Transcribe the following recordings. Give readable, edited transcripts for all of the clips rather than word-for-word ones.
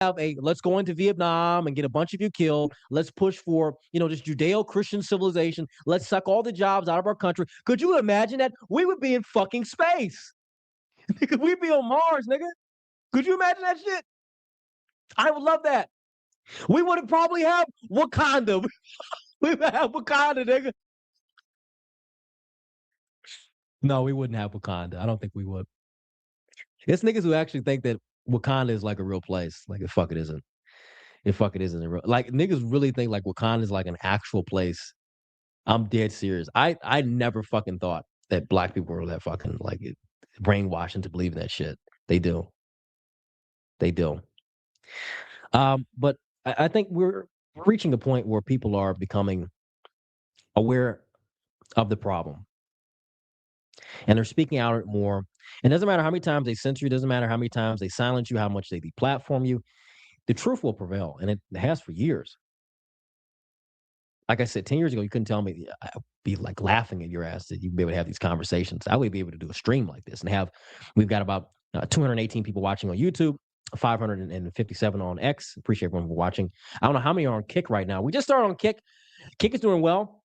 let's go into Vietnam and get a bunch of you killed. Let's push for, just Judeo-Christian civilization. Let's suck all the jobs out of our country. Could you imagine that? We would be in fucking space. We'd be on Mars, nigga. Could you imagine that shit? I would love that. We would probably have Wakanda. We would have Wakanda, nigga. No, we wouldn't have Wakanda. I don't think we would. It's niggas who actually think that Wakanda is like a real place. Like, it fuck it isn't. It fuck it isn't a real. Like, niggas really think like Wakanda is like an actual place. I'm dead serious. I never fucking thought that black people were that fucking like brainwashed into believing that shit. They do. They do. But I think we're reaching a point where people are becoming aware of the problem and they're speaking out more. It doesn't matter how many times they censor you, doesn't matter how many times they silence you, how much they deplatform you. The truth will prevail, and it has for years. Like I said, 10 years ago, you couldn't tell me I'd be like laughing at your ass that you'd be able to have these conversations. I would be able to do a stream like this and we've got about 218 people watching on YouTube, 557 on X. Appreciate everyone for watching. I don't know how many are on Kick right now. We just started on Kick. Kick is doing well.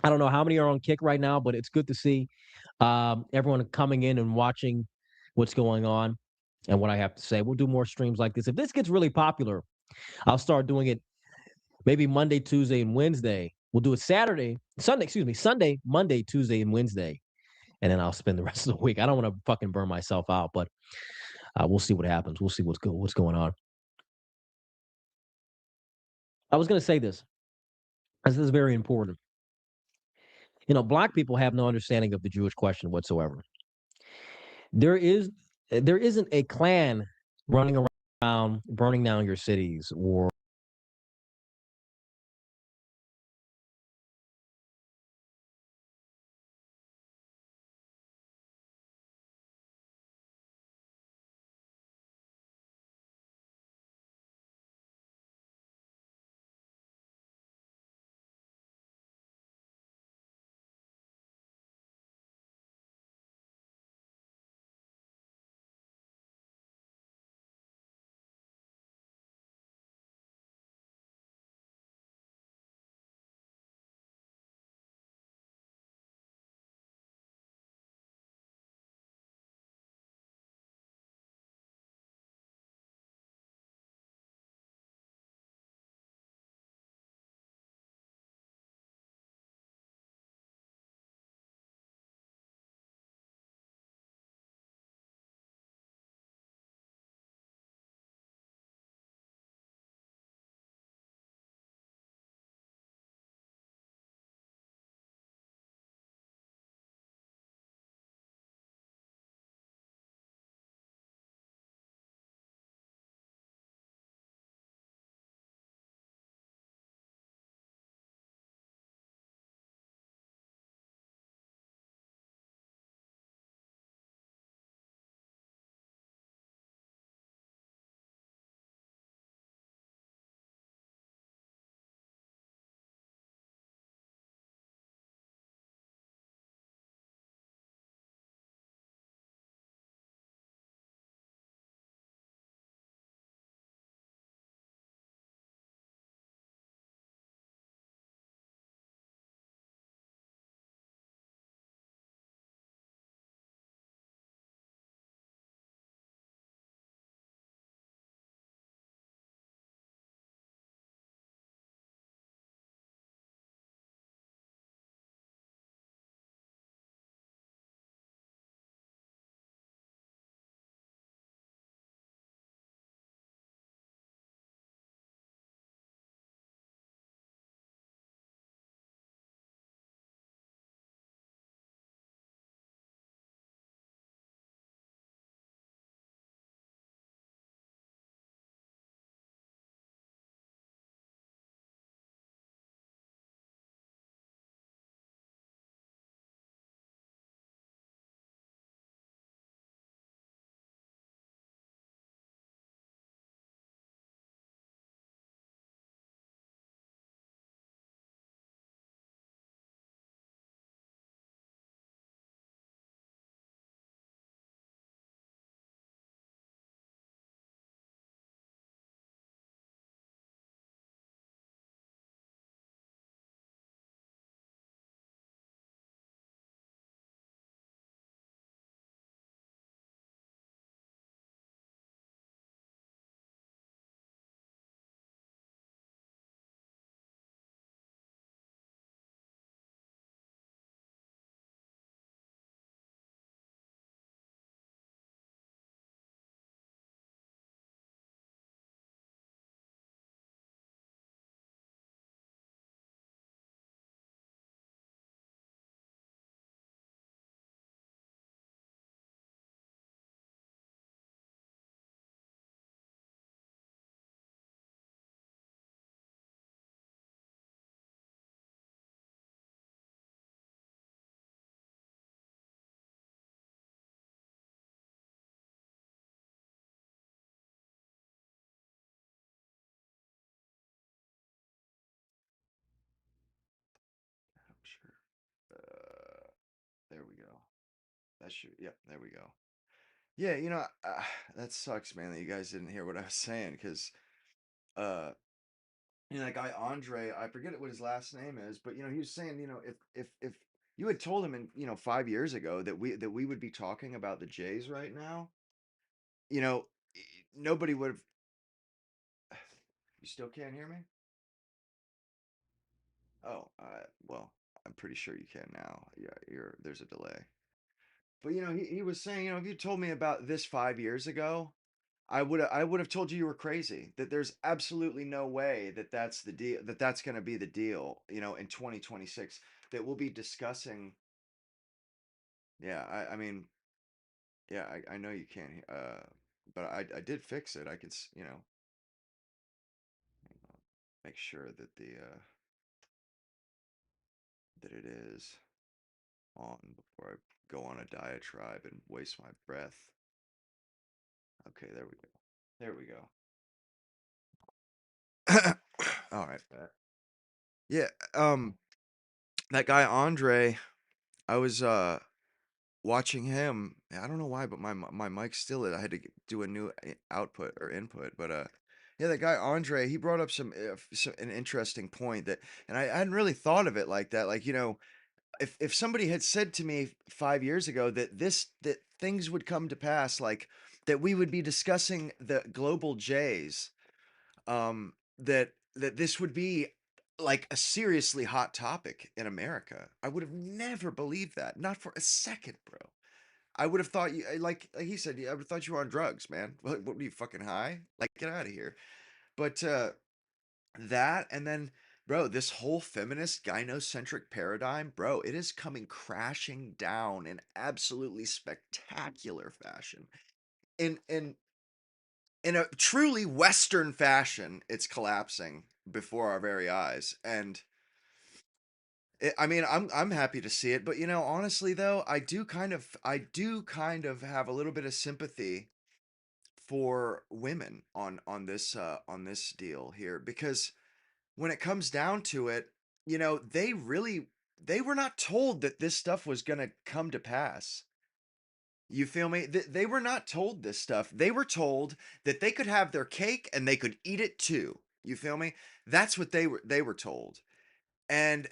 I don't know how many are on Kick right now, but it's good to see everyone coming in and watching what's going on and what I have to say. We'll do more streams like this. If this gets really popular, I'll start doing it maybe Monday, Tuesday, and Wednesday. We'll do it Sunday, Monday, Tuesday, and Wednesday. And then I'll spend the rest of the week. I don't want to fucking burn myself out, but we'll see what happens. We'll see what's going on. I was going to say this. This is very important. Black people have no understanding of the Jewish question whatsoever. There is there isn't a clan running around burning down your cities or That should, yeah, there we go. Yeah, that sucks, man, that you guys didn't hear what I was saying, because uh, that guy Andre, I forget what his last name is, but he was saying, if you had told him in 5 years ago that we would be talking about the Jays right now, you know, nobody would have. You still can't hear me? Oh, well, I'm pretty sure you can now. Yeah, there's a delay. But he was saying, if you told me about this 5 years ago, I would have told you you were crazy. That there's absolutely no way that that's the deal. That that's going to be the deal. In 2026, that we'll be discussing. Yeah, I mean, yeah, I know you can't. But I did fix it. I could make sure that the that it is on before I go on a diatribe and waste my breath. Okay, there we go. There we go. All right. Yeah. Um. That guy Andre, I was watching him. I don't know why, but my mic's still. I had to do a new output or input. But yeah, that guy Andre, he brought up an interesting point that, and I hadn't really thought of it like that. Like if somebody had said to me 5 years ago that things would come to pass, like that we would be discussing the global Jays, that this would be like a seriously hot topic in America, I would have never believed that, not for a second, bro. I would have thought you like he said, I would have thought you were on drugs, man. What were you, fucking high? Like, get out of here. But that, and then, bro, this whole feminist gynocentric paradigm, bro, it is coming crashing down in absolutely spectacular fashion. In a truly Western fashion, it's collapsing before our very eyes. And I mean, I'm happy to see it, but honestly though, I do kind of have a little bit of sympathy for women on this deal here, because when it comes down to it, they were not told that this stuff was going to come to pass. You feel me? They were not told this stuff. They were told that they could have their cake and they could eat it too. You feel me? That's what they were told. And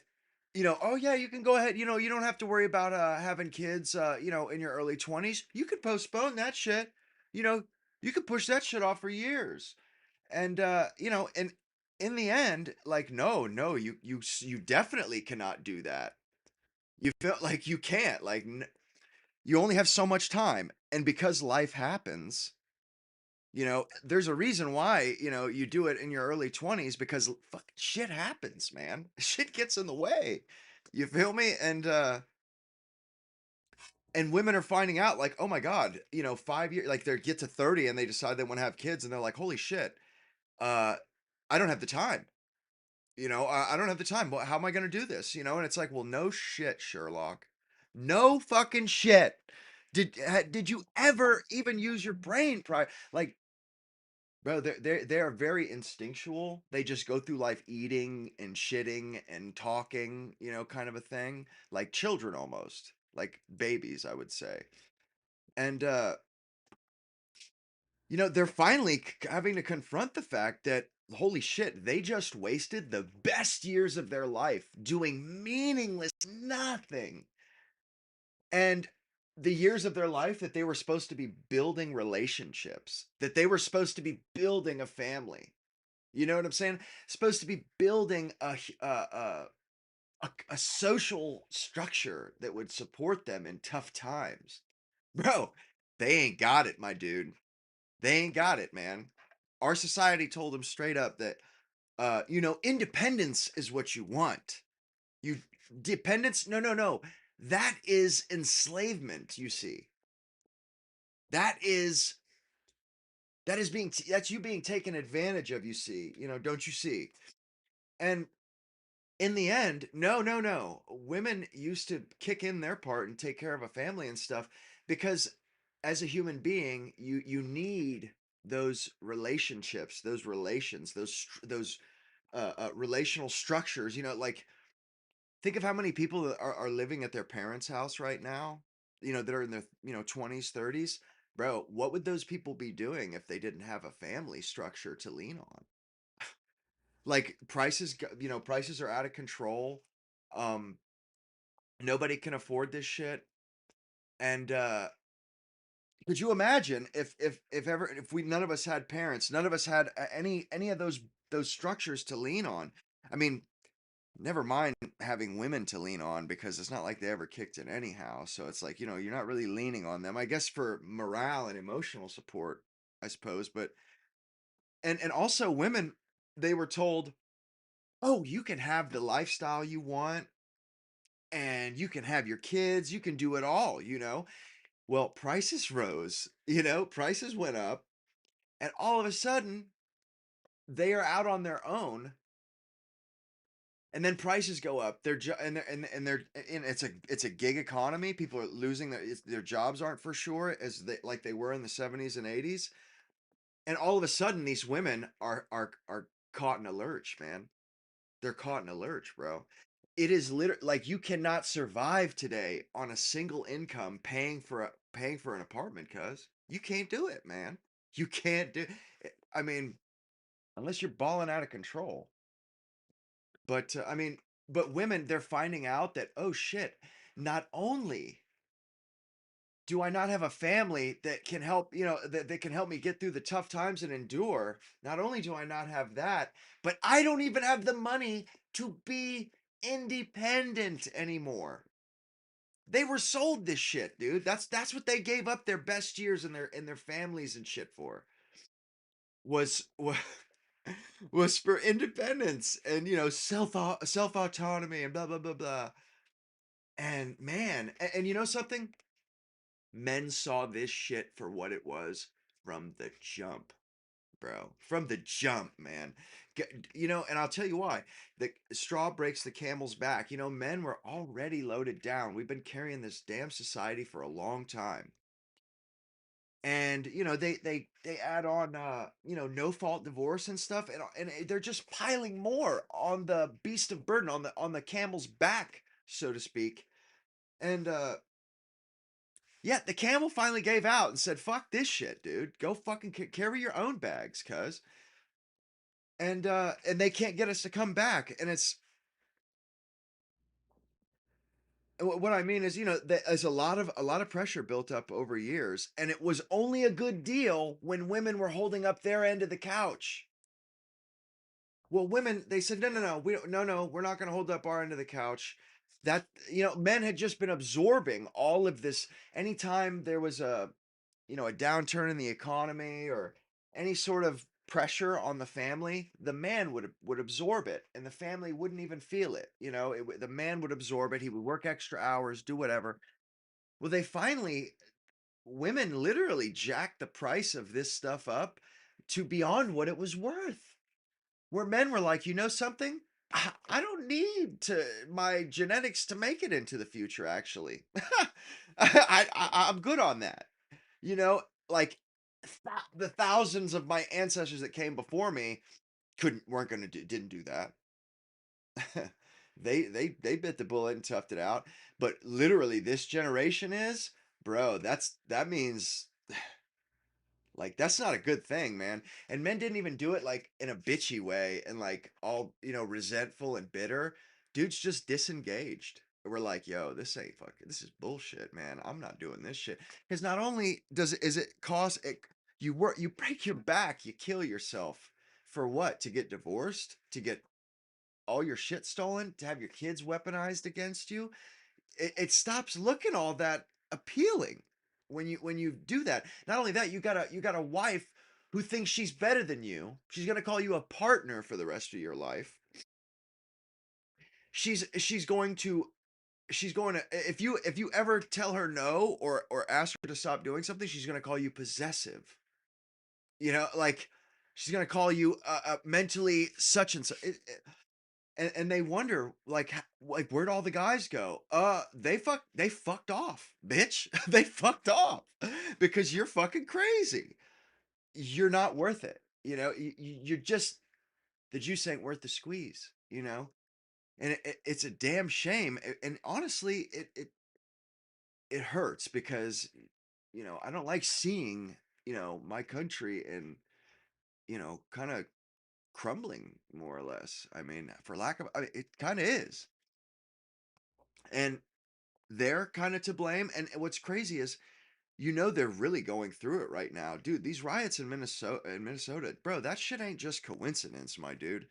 oh yeah, you can go ahead. You don't have to worry about having kids. In your early 20s, you could postpone that shit. You know, you could push that shit off for years. And and in the end, like, no, you definitely cannot do that. You feel like you can't. Like, you only have so much time, and because life happens, there's a reason why you do it in your early 20s, because fuck, shit happens, man. Shit gets in the way. You feel me? And women are finding out, like, oh my god, 5 years, like, they get to 30 and they decide they want to have kids, and they're like, holy shit, uh I don't have the time. I don't have the time. How am I going to do this? And it's like, well, no shit, Sherlock. No fucking shit. Did you ever even use your brain prior? Like, bro, they are very instinctual. They just go through life eating and shitting and talking, kind of a thing, like children almost, like babies, I would say. And they're finally having to confront the fact that, holy shit, they just wasted the best years of their life doing meaningless nothing. And the years of their life that they were supposed to be building relationships, that they were supposed to be building a family. You know what I'm saying? Supposed to be building a social structure that would support them in tough times. Bro, they ain't got it, my dude. They ain't got it, man. Our society told them straight up that independence is what you want. You Dependence, no, no, no. That is enslavement, you see. That is that's you being taken advantage of, you see. Don't you see? And in the end, no, no, no. Women used to kick in their part and take care of a family and stuff, because as a human being, you need those relationships, those relations, those relational structures. Like, think of how many people that are living at their parents' house right now. that are in their 20s, 30s, bro, what would those people be doing if they didn't have a family structure to lean on? Like prices are out of control. Um, Nobody can afford this shit. And could you imagine if we none of us had parents, none of us had any of those structures to lean on? I mean, never mind having women to lean on because it's not like they ever kicked it anyhow. So it's like, you're not really leaning on them. I guess for morale and emotional support, I suppose, but and also women, they were told, "Oh, you can have the lifestyle you want and you can have your kids, you can do it all." Well, prices rose, prices went up, and all of a sudden they are out on their own, and then prices go up. And it's a gig economy. People are losing their jobs aren't for sure as they were in the 70s and 80s. And all of a sudden these women are caught in a lurch, man. They're caught in a lurch, bro. It is literally like you cannot survive today on a single income paying for an apartment, cuz you can't do it, man. You can't do I mean, unless you're balling out of control. But I mean, but women, they're finding out that, oh shit, not only do I not have a family that can help, that can help me get through the tough times and endure, not only do I not have that, but I don't even have the money to be independent anymore. They were sold this shit, dude. That's what they gave up their best years and their families and shit for. Was was for independence and self autonomy and blah blah blah blah. And man, and you know something? Men saw this shit for what it was from the jump, bro. From the jump, man. And I'll tell you why. The straw breaks the camel's back. Men were already loaded down. We've been carrying this damn society for a long time. And they add on no fault divorce and stuff, and they're just piling more on the beast of burden, on the camel's back, so to speak. And yeah, the camel finally gave out and said, "Fuck this shit, dude. Go fucking carry your own bags, cuz." And they can't get us to come back. And it's what I mean is, there's a lot of pressure built up over years, and it was only a good deal when women were holding up their end of the couch. Well, women, they said, no, no, no, we don't, no, no, we're not going to hold up our end of the couch. That, men had just been absorbing all of this. Anytime there was a downturn in the economy or any sort of pressure on the family, the man would absorb it, and the family wouldn't even feel it. The man would absorb it. He would work extra hours, do whatever. Well, women literally jacked the price of this stuff up to beyond what it was worth. Where men were like, you know something? I don't need my genetics to make it into the future. Actually, I'm good on that. You know, like the thousands of my ancestors that came before me weren't gonna didn't do that. They bit the bullet and toughed it out. But literally, this generation is, bro. That means like that's not a good thing, man. And men didn't even do it like in a bitchy way and like all, resentful and bitter. Dudes just disengaged. We're like, yo, this ain't fucking this is bullshit, man. I'm not doing this shit. Because not only does it is it cost it you break your back, you kill yourself. For what? To get divorced? To get all your shit stolen? To have your kids weaponized against you? It stops looking all that appealing when you do that. Not only that, you got a wife who thinks she's better than you. She's gonna call you a partner for the rest of your life. She's going to if you ever tell her no or ask her to stop doing something, she's gonna call you possessive. Like she's gonna call you mentally such and such. And they wonder like where'd all the guys go? They fucked off, bitch. They fucked off because you're fucking crazy. You're not worth it. You're just the juice ain't worth the squeeze. And it's a damn shame. And honestly, it it hurts because, I don't like seeing, my country and, kind of crumbling more or less. I mean, for lack of, I mean, it kind of is. And they're kind of to blame. And what's crazy is, they're really going through it right now. Dude, these riots in Minnesota, bro, that shit ain't just coincidence, my dude.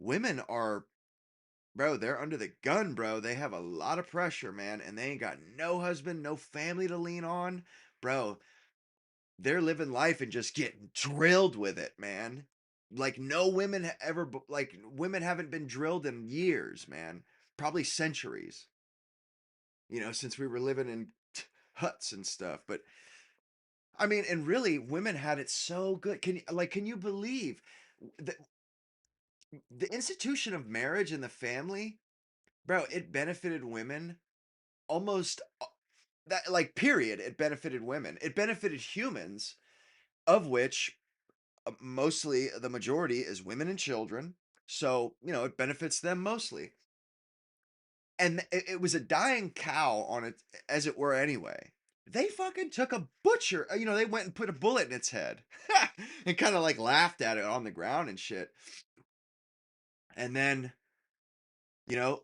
Women are, bro, they're under the gun, bro. They have a lot of pressure, man, and they ain't got no husband, no family to lean on. Bro, they're living life and just getting drilled with it, man. Like no women ever, like women haven't been drilled in years, man. Probably centuries, since we were living in huts and stuff. But I mean, and really, women had it so good. Can you believe the, the institution of marriage and the family, bro? It benefited women almost that, like, period. It benefited women. It benefited humans, of which mostly the majority is women and children. So, it benefits them mostly. And it was a dying cow on it, as it were, anyway. They fucking took a butcher, they went and put a bullet in its head and kind of like laughed at it on the ground and shit. And then,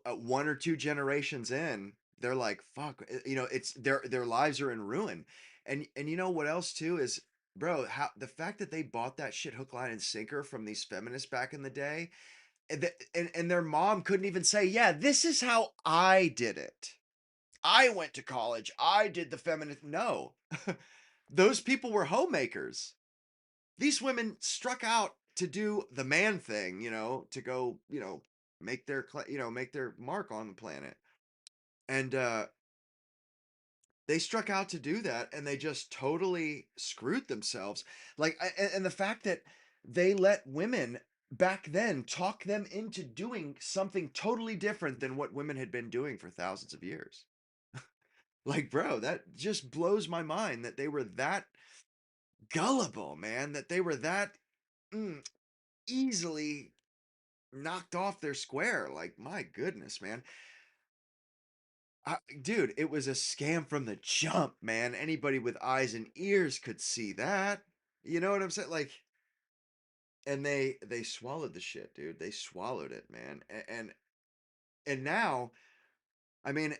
one or two generations in, they're like, fuck, it's their lives are in ruin. And you know what else too is, bro, how the fact that they bought that shit hook, line, and sinker from these feminists back in the day, and their mom couldn't even say, yeah, this is how I did it. I went to college. I did the feminist. No, those people were homemakers. These women struck out to do the man thing, to go, make their mark on the planet. And they struck out to do that, and they just totally screwed themselves. Like, and the fact that they let women back then talk them into doing something totally different than what women had been doing for thousands of years. Like, bro, that just blows my mind that they were that gullible, man, that they were that mm, easily knocked off their square. Like, my goodness, man. Dude, it was a scam from the jump, man. Anybody with eyes and ears could see that. You know what I'm saying? Like, and they swallowed the shit, dude. They swallowed it, man. And now, I mean,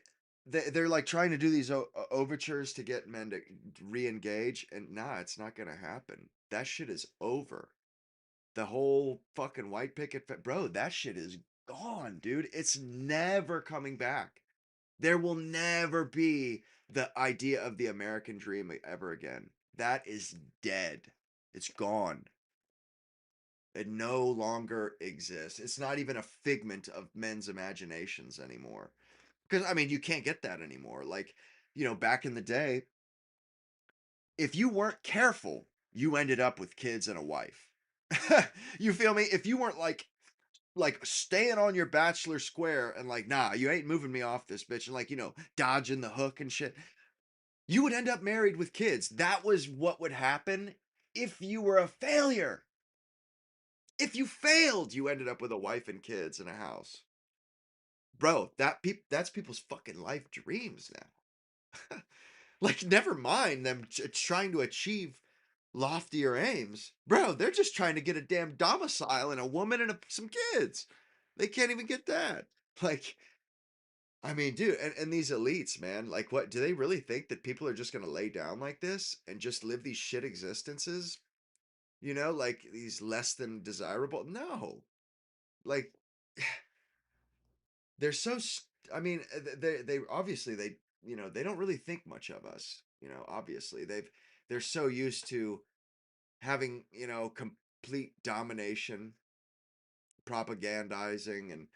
they're like trying to do these overtures to get men to re-engage, and nah, it's not gonna happen. That shit is over. The whole fucking white picket, bro, that shit is gone, dude. It's never coming back. There will never be the idea of the American dream ever again. That is dead. It's gone. It no longer exists. It's not even a figment of men's imaginations anymore. Because, I mean, you can't get that anymore. Like, back in the day, if you weren't careful, you ended up with kids and a wife. You feel me? If you weren't like staying on your bachelor square and like, nah, you ain't moving me off this bitch, and like, dodging the hook and shit, you would end up married with kids. That was what would happen if you were a failure. If you failed, you ended up with a wife and kids and a house. Bro, that's people's fucking life dreams now. Like, never mind them trying to achieve loftier aims. Bro, they're just trying to get a damn domicile and a woman and some kids. They can't even get that. Like, I mean, dude, and these elites, man, like, what do they really think that people are just gonna lay down like this and just live these shit existences? Like these less than desirable? No. Like, they're so, I mean, they obviously they don't really think much of us. Obviously they're so used to having, complete domination, propagandizing,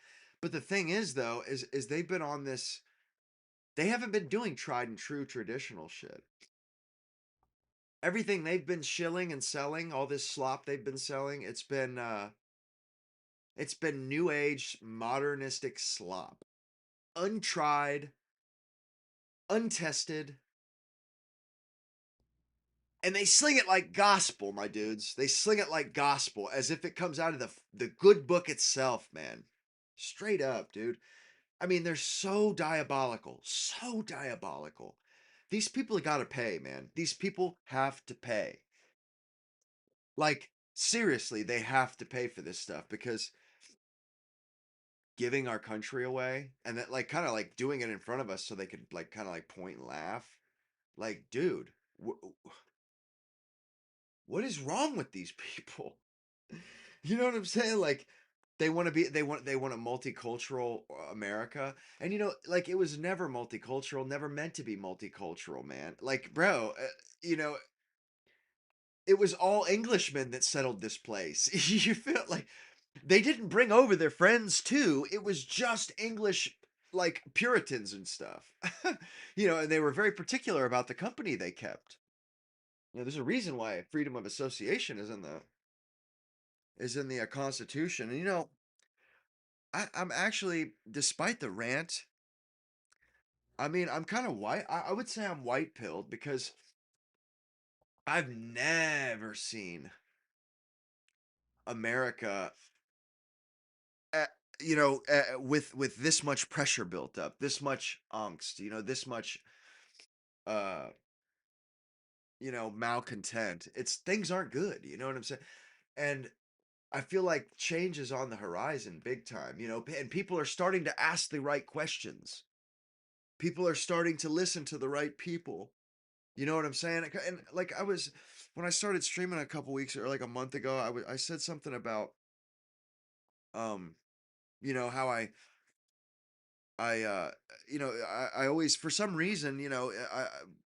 but the thing is though, is they've been on this, they haven't been doing tried and true traditional shit. Everything they've been shilling and selling, all this slop they've been selling, it's been new age modernistic slop. Untried, untested, and they sling it like gospel, my dudes. They sling it like gospel as if it comes out of the good book itself, man. Straight up, dude. I mean, they're so diabolical, so diabolical. These people got to pay, man. These people have to pay. Like, seriously, they have to pay for this stuff because giving our country away and that, like, kind of like doing it in front of us so they could, like, kind of like point and laugh. Like, dude, what is wrong with these people? You know what I'm saying? Like, they want a multicultural America. And like, it was never multicultural, never meant to be multicultural, man. Like, bro, you know, it was all Englishmen that settled this place. You feel like they didn't bring over their friends too. It was just English, like Puritans and stuff. And they were very particular about the company they kept. There's a reason why freedom of association is in the Constitution. And I'm actually, despite the rant, I mean, I'm kind of white. I would say I'm white pilled because I've never seen America, uh, with this much pressure built up, this much angst, this much, uh, malcontent. It's things aren't good. You know what I'm saying? And I feel like change is on the horizon, big time. And people are starting to ask the right questions. People are starting to listen to the right people. You know what I'm saying? And like, when I started streaming a couple weeks or like a month ago, I said something about, um, how I I always, for some reason,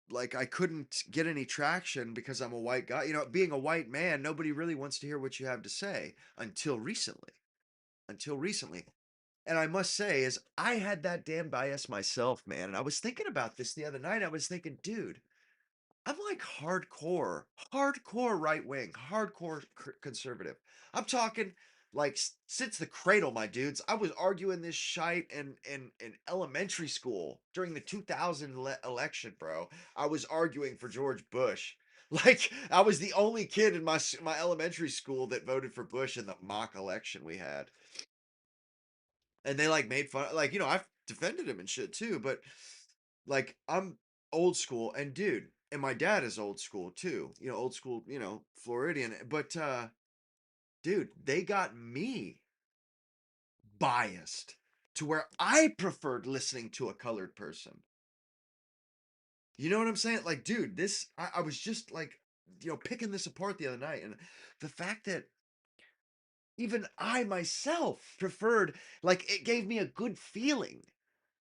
like, I couldn't get any traction because I'm a white guy. Being a white man, nobody really wants to hear what you have to say until recently. Until recently. And I must say, is I had that damn bias myself, man. And I was thinking about this the other night. I was thinking, dude, I'm like hardcore right wing, hardcore conservative. I'm talking like, since the cradle, my dudes. I was arguing this shite in elementary school during the 2000 election, bro. I was arguing for George Bush. Like, I was the only kid in my elementary school that voted for Bush in the mock election we had. And they, like, made fun, like, I've defended him and shit too, but, like, I'm old school, and dude, and my dad is old school too, old school, Floridian, but dude, they got me biased to where I preferred listening to a colored person. You know what I'm saying? Like, dude, I was just like, picking this apart the other night, and the fact that even I myself preferred, like, it gave me a good feeling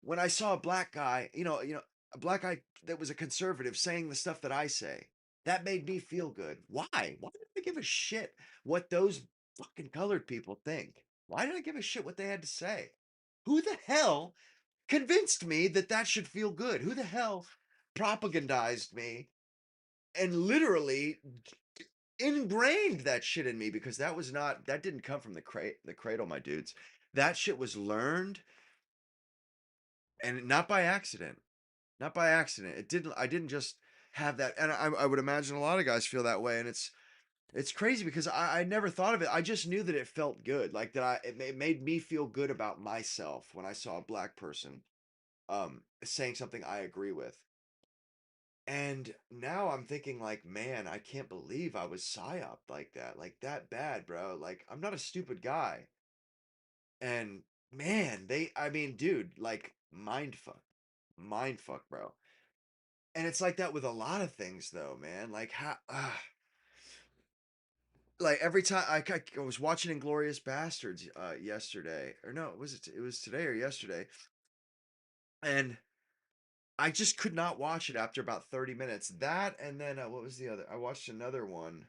when I saw a black guy, a black guy that was a conservative saying the stuff that I say. That made me feel good. Why? Why did I give a shit what those fucking colored people think? Why did I give a shit what they had to say? Who the hell convinced me that that should feel good? Who the hell propagandized me and literally ingrained that shit in me? Because that didn't come from the cradle, my dudes. That shit was learned, and not by accident. Not by accident. I didn't just have that. And I would imagine a lot of guys feel that way. And it's crazy because I never thought of it. I just knew that it felt good. Like, it made me feel good about myself when I saw a black person saying something I agree with. And now I'm thinking, like, man, I can't believe I was psyoped like that. Like, that bad, bro. Like, I'm not a stupid guy. And man, I mean, dude, like, mind fuck. Mind fuck, bro. And it's like that with a lot of things, though, man. Like, how, like, every time I was watching Inglorious Bastards yesterday, or no, it was today or yesterday, and I just could not watch it after about 30 minutes. That, and then what was the other? I watched another one.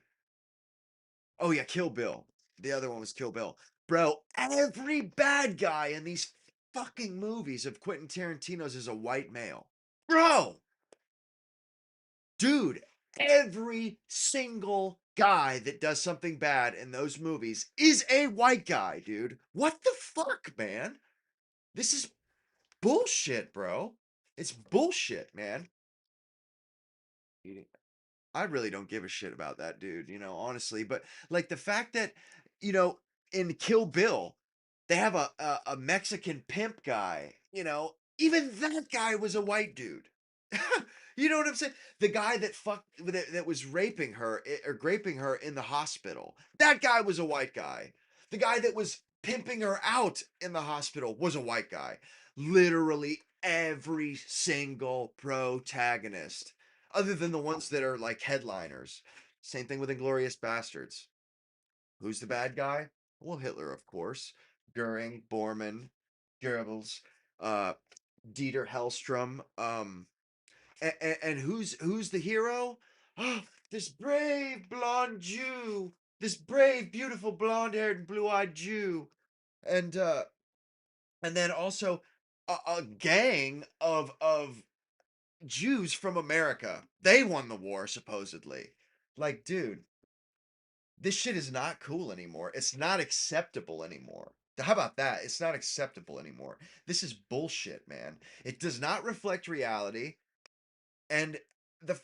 Oh yeah, Kill Bill. The other one was Kill Bill. Bro, every bad guy in these fucking movies of Quentin Tarantino's is a white male. Bro, dude, every single guy that does something bad in those movies is a white guy, dude. What the fuck, man? This is bullshit, bro. It's bullshit, man. I really don't give a shit about that dude, honestly. But, like, the fact that, you know, in Kill Bill, they have a Mexican pimp guy, even that guy was a white dude. You know what I'm saying? The guy that that was raping her or graping her in the hospital. That guy was a white guy. The guy that was pimping her out in the hospital was a white guy. Literally every single protagonist, other than the ones that are like headliners. Same thing with Inglorious Bastards. Who's the bad guy? Well, Hitler, of course. Goering, Bormann, Goebbels, uh, Dieter Hellstrom. And who's the hero? Oh, this brave blonde Jew, this brave, beautiful, blonde-haired, and blue-eyed Jew, and then also a gang of Jews from America. They won the war supposedly. Like, dude, this shit is not cool anymore. It's not acceptable anymore. How about that? It's not acceptable anymore. This is bullshit, man. It does not reflect reality. And the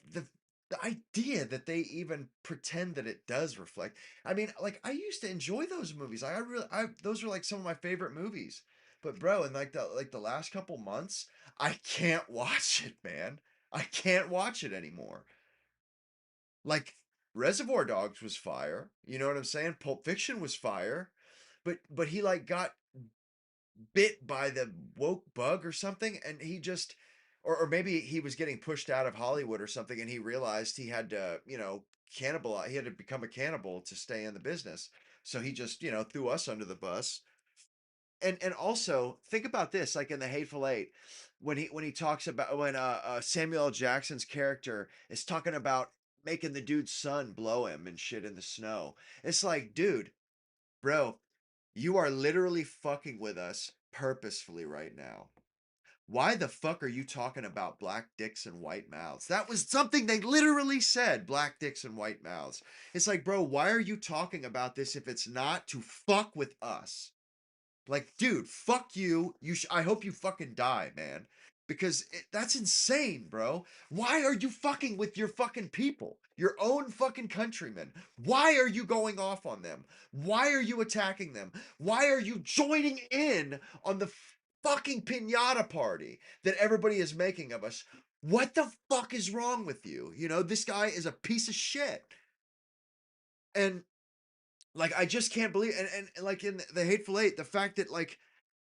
idea that they even pretend that it does reflect. I mean, like I used to enjoy those movies. I really I those are like some of my favorite movies. But bro, in like the last couple months, I can't watch it, man. I can't watch it anymore. Like Reservoir Dogs was fire. You know what I'm saying? Pulp Fiction was fire. But he like got bit by the woke bug or something, and he just, or maybe he was getting pushed out of Hollywood or something, and he realized he had to, cannibal. He had to become a cannibal to stay in the business. So he just, threw us under the bus. And also think about this, like in the Hateful Eight, when he talks about when Samuel L. Jackson's character is talking about making the dude's son blow him and shit in the snow. It's like, dude, bro, you are literally fucking with us purposefully right now. Why the fuck are you talking about black dicks and white mouths? That was something they literally said, black dicks and white mouths. It's like, bro, why are you talking about this if it's not to fuck with us? Like, dude, fuck you. I hope you fucking die, man. Because that's insane, bro. Why are you fucking with your fucking people? Your own fucking countrymen. Why are you going off on them? Why are you attacking them? Why are you joining in on the fucking pinata party that everybody is making of us? What the fuck is wrong with you? This guy is a piece of shit. And like I just can't believe, and like in the Hateful Eight, the fact that like,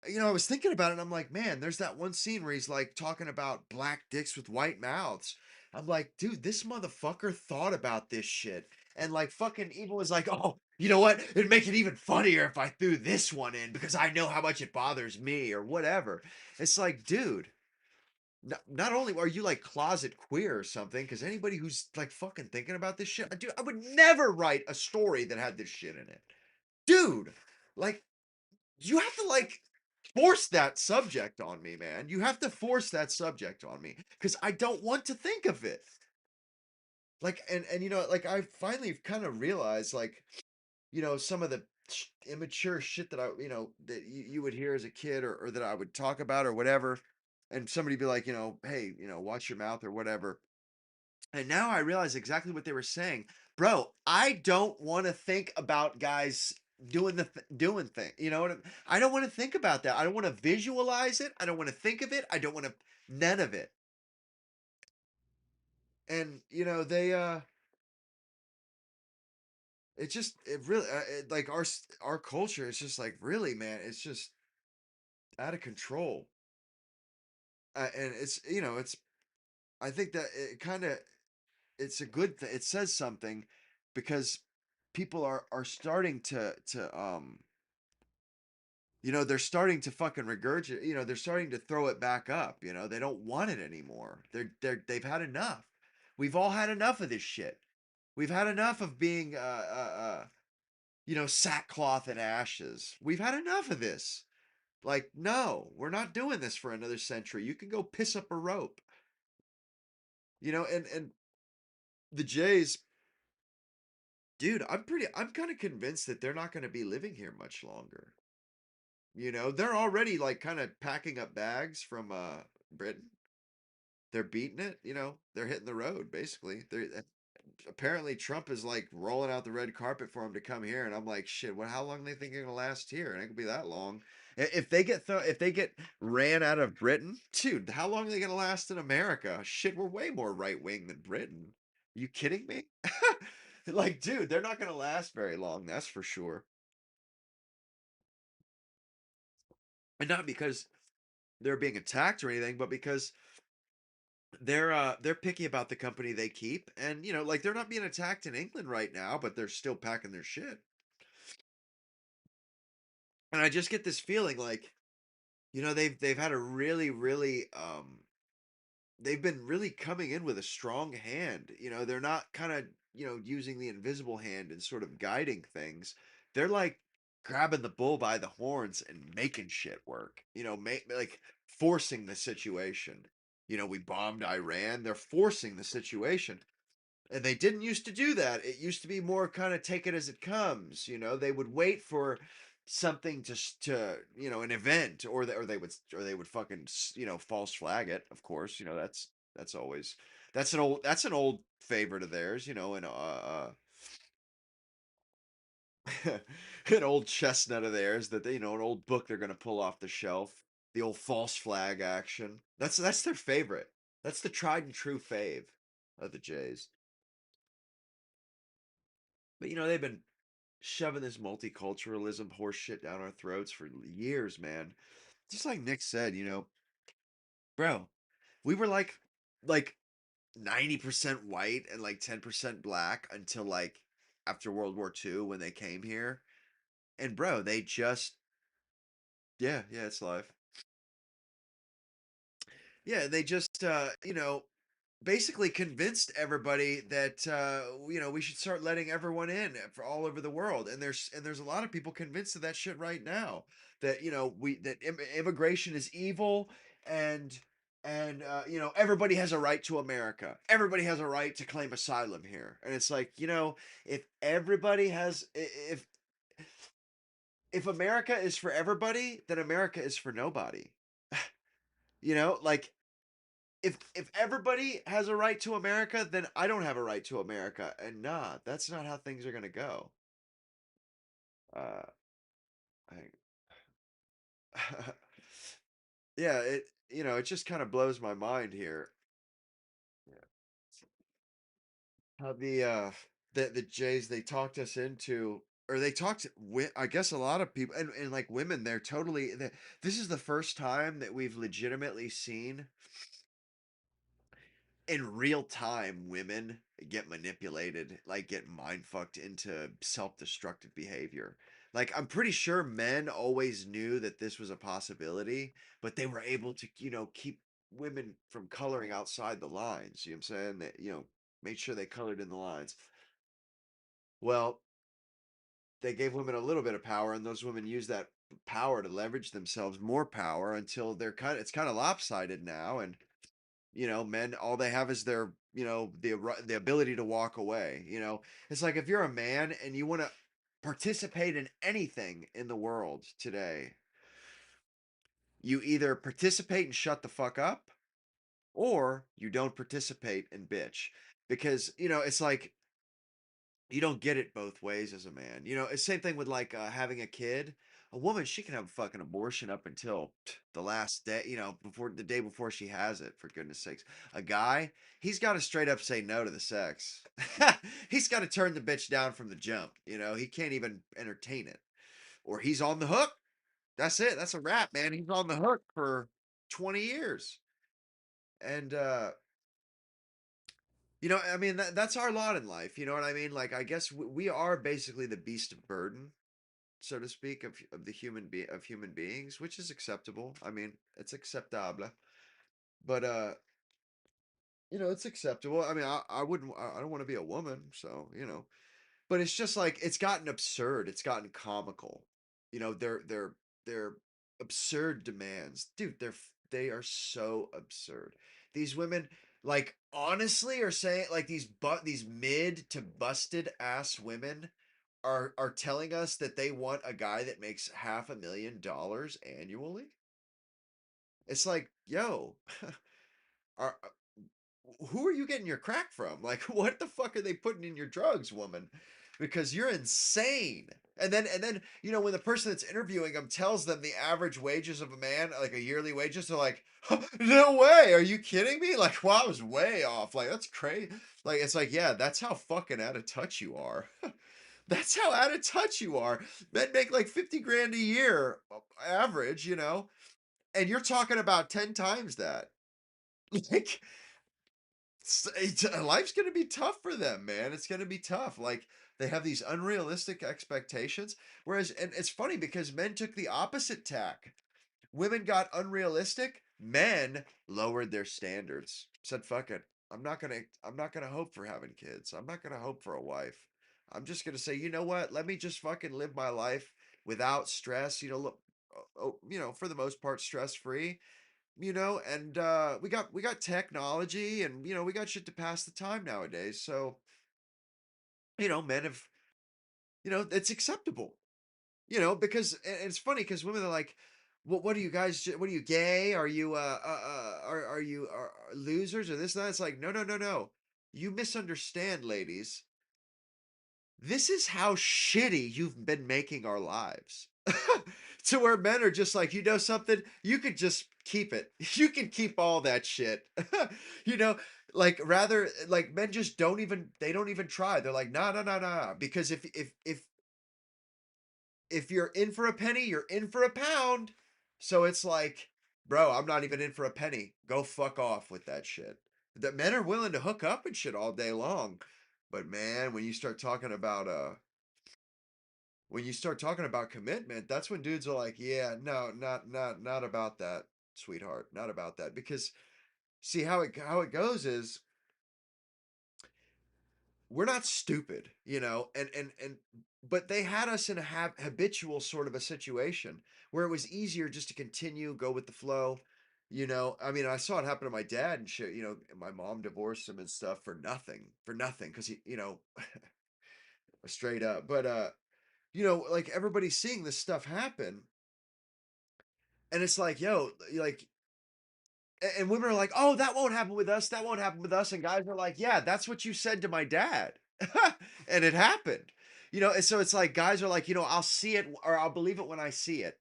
I was thinking about it and I'm like, man, there's that one scene where he's like talking about black dicks with white mouths. I'm like, dude, this motherfucker thought about this shit. And like fucking even was like, oh, you know what? It'd make it even funnier if I threw this one in because I know how much it bothers me or whatever. It's like, dude, not only are you like closet queer or something, because anybody who's like fucking thinking about this shit, dude, I would never write a story that had this shit in it. Dude, like you have to like force that subject on me, man. You have to force that subject on me because I don't want to think of it. Like, and like I finally kind of realized, like, some of the immature shit that that you would hear as a kid or that I would talk about or whatever, and somebody be like, hey, watch your mouth or whatever. And now I realize exactly what they were saying. Bro, I don't want to think about guys doing thing. You know what I don't want to think about that. I don't want to visualize it. I don't want to think of it. I don't want to none of it. And they it really like our culture is just like really, man, it's just out of control. And it's it's I think that it kind of it's a good thing. It says something because people are starting to they're starting to fucking regurgitate, they're starting to throw it back up, they don't want it anymore. They've had enough. We've all had enough of this shit. We've had enough of being sackcloth and ashes. We've had enough of this. Like, no, we're not doing this for another century. You can go piss up a rope. And the Jays, dude, I'm kind of convinced that they're not going to be living here much longer. They're already like kind of packing up bags from Britain. They're beating it, they're hitting the road basically. apparently Trump is like rolling out the red carpet for him to come here, and I'm like, shit. Well, how long do they think they're gonna last here? It ain't gonna be that long. If they get ran out of Britain, dude, how long are they gonna last in America? Shit, we're way more right wing than Britain. Are you kidding me? Like, dude, they're not gonna last very long. That's for sure. And not because they're being attacked or anything, but because they're picky about the company they keep, and like they're not being attacked in England right now, but they're still packing their shit. And I just get this feeling like they've had a really they've been really coming in with a strong hand. They're not kind of using the invisible hand and sort of guiding things. They're like grabbing the bull by the horns and making shit work. Like forcing the situation. We bombed Iran. They're forcing the situation. And they didn't used to do that. It used to be more kind of take it as it comes. They would wait for something to an event, or they would fucking false flag it. Of course, that's always that's an old favorite of theirs. And an old chestnut of theirs that they an old book they're gonna pull off the shelf. The old false flag action. That's their favorite. That's the tried and true fave of the Jays. But they've been shoving this multiculturalism horse shit down our throats for years, man. Just like Nick said, bro, we were like 90% white and like 10% black until like after World War II when they came here. And bro, they just yeah, it's live. Yeah, they just basically convinced everybody that we should start letting everyone in for all over the world, and there's a lot of people convinced of that shit right now, that we that immigration is evil, and everybody has a right to America, everybody has a right to claim asylum here, and it's like, if everybody has if America is for everybody, then America is for nobody. Like, if everybody has a right to America, then I don't have a right to America. And nah, that's not how things are gonna go. Uh, I, yeah, it just kind of blows my mind here. Yeah. How the Jays, they talked us into, or they talked I guess a lot of people, and like women, they're totally this is the first time that we've legitimately seen in real time women get manipulated, like get mind fucked into self-destructive behavior. Like, I'm pretty sure men always knew that this was a possibility, but they were able to keep women from coloring outside the lines. You know what I'm saying? That made sure they colored in the lines. Well, they gave women a little bit of power, and those women use that power to leverage themselves more power until it's kind of lopsided now. And men, all they have is their the ability to walk away. It's like, if you're a man and you want to participate in anything in the world today, you either participate and shut the fuck up, or you don't participate and bitch. Because it's like, you don't get it both ways as a man. It's same thing with like having a kid. A woman, she can have a fucking abortion up until the last day, before the day before she has it, for goodness sakes. A guy, he's got to straight up say no to the sex. He's got to turn the bitch down from the jump. He can't even entertain it. Or he's on the hook. That's it. That's a wrap, man. He's on the hook for 20 years. And I mean, that's our lot in life. You know what I mean? Like, I guess we are basically the beast of burden, so to speak, of human beings, which is acceptable. I mean, it's acceptable, but it's acceptable. I mean, I wouldn't, I don't want to be a woman, so but it's just like, it's gotten absurd. It's gotten comical. They're absurd demands, dude. They are so absurd. These women, like, honestly, are saying, like, these mid to busted ass women are telling us that they want a guy that makes $500,000 annually. It's like, yo, are who are you getting your crack from? Like, what the fuck are they putting in your drugs, woman? Because you're insane. And then, when the person that's interviewing them tells them the average wages of a man, like a yearly wages, they're like, no way, are you kidding me? Like, wow, I was way off. Like, that's crazy. Like, it's like, yeah, that's how fucking out of touch you are. That's how out of touch you are. Men make like 50 grand a year average, and you're talking about 10 times that. Like, life's gonna be tough for them, man. It's gonna be tough. Like, they have these unrealistic expectations. Whereas, and it's funny because men took the opposite tack. Women got unrealistic. Men lowered their standards. Said, "Fuck it. I'm not gonna hope for having kids. I'm not gonna hope for a wife. I'm just gonna say, you know what? Let me just fucking live my life without stress. Look, for the most part, stress free, and we got technology, and we got shit to pass the time nowadays. So, men have, it's acceptable, because and it's funny because women are like, what are you guys, what are you, gay? Are you are you are losers or this and that? It's like, no, no, no, no, you misunderstand, ladies. This is how shitty you've been making our lives. To where men are just like, something, you could just keep it. You can keep all that shit. you know, like, rather, like, men just they don't even try. They're like, nah, nah, nah, nah. Because if you're in for a penny, you're in for a pound. So it's like, bro, I'm not even in for a penny. Go fuck off with that shit. That men are willing to hook up and shit all day long. But man, when you start talking about commitment, that's when dudes are like, yeah, no, not about that, sweetheart, not about that. Because see how it goes is, we're not stupid, and but they had us in a habitual sort of a situation where it was easier just to continue, go with the flow. I mean, I saw it happen to my dad and shit. My mom divorced him and stuff for nothing, because he, straight up. But like, everybody's seeing this stuff happen, and it's like, yo, like, and women are like, oh, that won't happen with us, that won't happen with us, and guys are like, yeah, that's what you said to my dad. And it happened. And so it's like, guys are like, I'll see it, or I'll believe it when I see it.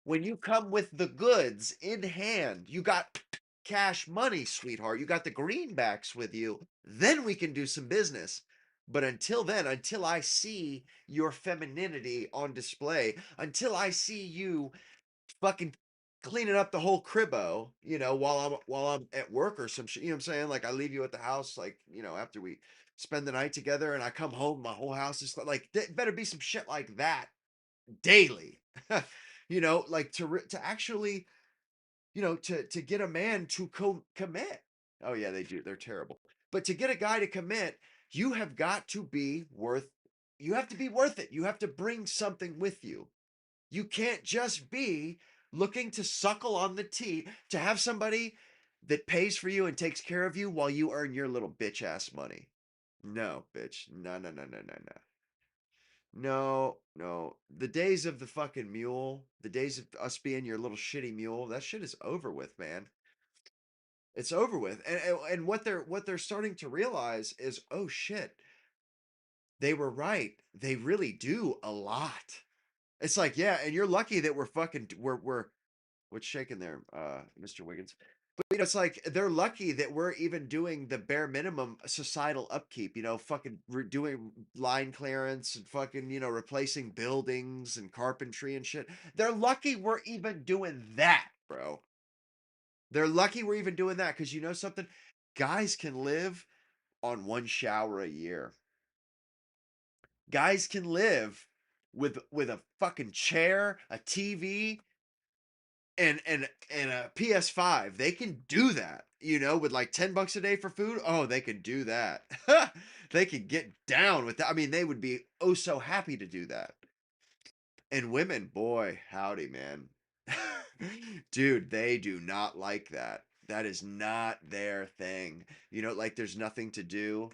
When you come with the goods in hand, you got cash money, sweetheart, you got the greenbacks with you, then we can do some business. But until then, until I see your femininity on display, until I see you fucking cleaning up the whole cribbo, while I'm at work or some shit. You know what I'm saying? Like, I leave you at the house, like, after we spend the night together, and I come home, my whole house is like, better be some shit like that daily. Like, to actually, to get a man to commit. Oh yeah, they do. They're terrible. But to get a guy to commit, you have got to be worth. You have to be worth it. You have to bring something with you. You can't just be looking to suckle on the tea to have somebody that pays for you and takes care of you while you earn your little bitch ass money. No, bitch. No, no, no, no, no, no. No, no. The days of the fucking mule, the days of us being your little shitty mule, that shit is over with, man. It's over with. And what they're starting to realize is, oh shit, they were right. They really do a lot. It's like, yeah, and you're lucky that we're what's shaking there, Mr. Wiggins? But it's like, they're lucky that we're even doing the bare minimum societal upkeep. Fucking doing line clearance and fucking replacing buildings and carpentry and shit. They're lucky we're even doing that, bro. They're lucky we're even doing that, because something, guys can live on one shower a year. Guys can live with a fucking chair, a TV, and a PS5. They can do that, with like $10 a day for food. Oh, they can do that. They could get down with that. I mean, they would be oh so happy to do that. And women, boy, howdy, man. Dude, they do not like that. That is not their thing. Like, there's nothing to do.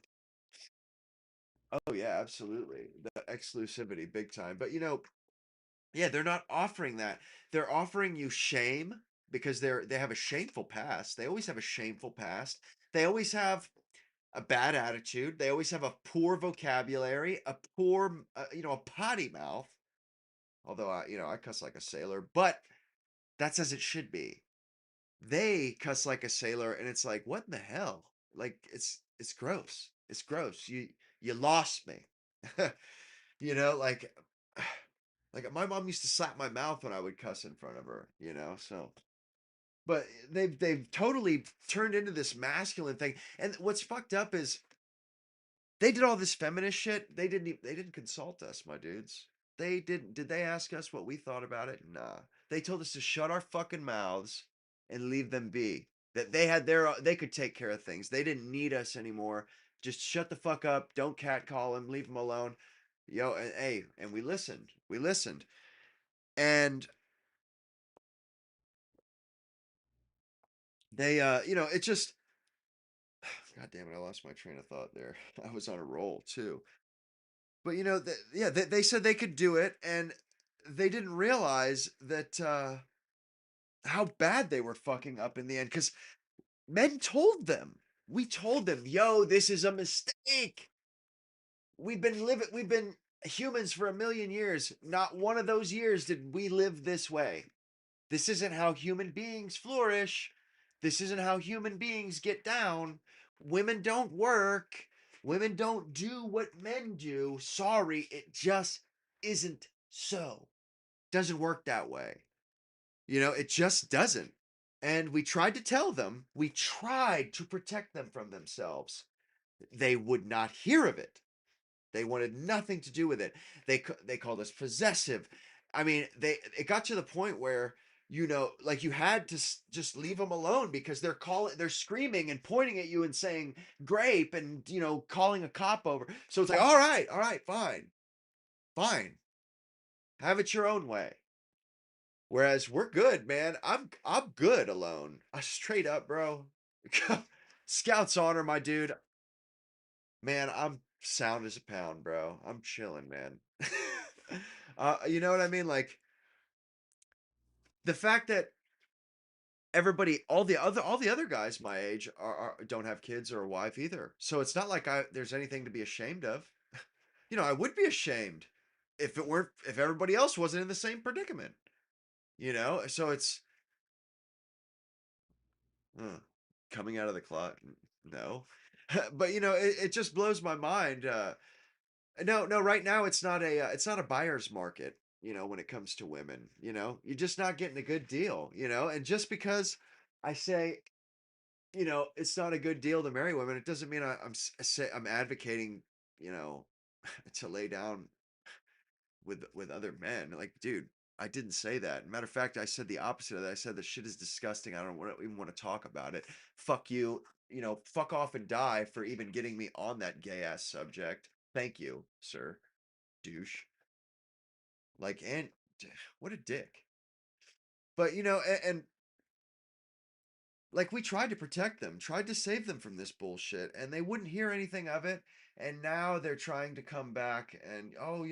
Oh yeah, absolutely. The exclusivity, big time. But yeah, they're not offering that. They're offering you shame, because they have a shameful past. They always have a shameful past. They always have a bad attitude. They always have a poor vocabulary, a poor, a potty mouth. Although I cuss like a sailor, but that's as it should be. They cuss like a sailor, and it's like, what in the hell? Like, it's gross. It's gross. You lost me. Like, like my mom used to slap my mouth when I would cuss in front of her. So. But they've totally turned into this masculine thing. And what's fucked up is they did all this feminist shit. They didn't consult us, my dudes. They didn't. Did they ask us what we thought about it? Nah. They told us to shut our fucking mouths and leave them be. That they could take care of things. They didn't need us anymore. Just shut the fuck up. Don't catcall them. Leave them alone. And we listened. We listened. And they it just God damn it, I lost my train of thought there. I was on a roll too. But they said they could do it, and they didn't realize that how bad they were fucking up in the end. Because men told them, we told them, yo, this is a mistake. We've been humans for a million years. Not one of those years did we live this way. This isn't how human beings flourish. This isn't how human beings get down. Women don't work. Women don't do what men do. Sorry, it just isn't so. Doesn't work that way. It just doesn't. And we tried to tell them, we tried to protect them from themselves. They would not hear of it. They wanted nothing to do with it. They called us possessive. I mean, it got to the point where like you had to just leave them alone because they're screaming and pointing at you and saying grape and calling a cop over. So it's like, all right, fine, fine, have it your own way. Whereas we're good, man. I'm good alone. I straight up, bro. Scouts honor, my dude. Man, I'm sound as a pound, bro. I'm chilling, man. You know what I mean? Like the fact that everybody, all the other guys my age don't have kids or a wife either. So it's not like there's anything to be ashamed of. I would be ashamed if everybody else wasn't in the same predicament. So it's uh, coming out of the closet. No, but it just blows my mind. No, no, right now it's not a buyer's market, when it comes to women, you're just not getting a good deal, and just because I say, it's not a good deal to marry women, it doesn't mean I'm advocating, you know, to lay down with other men. Like, dude, I didn't say that. Matter of fact, I said the opposite of that. I said the shit is disgusting. I don't even want to talk about it. Fuck you. Fuck off and die for even getting me on that gay ass subject. Thank you, sir. Douche. Like, and what a dick. But and like we tried to protect them, tried to save them from this bullshit, and they wouldn't hear anything of it. And now they're trying to come back and oh,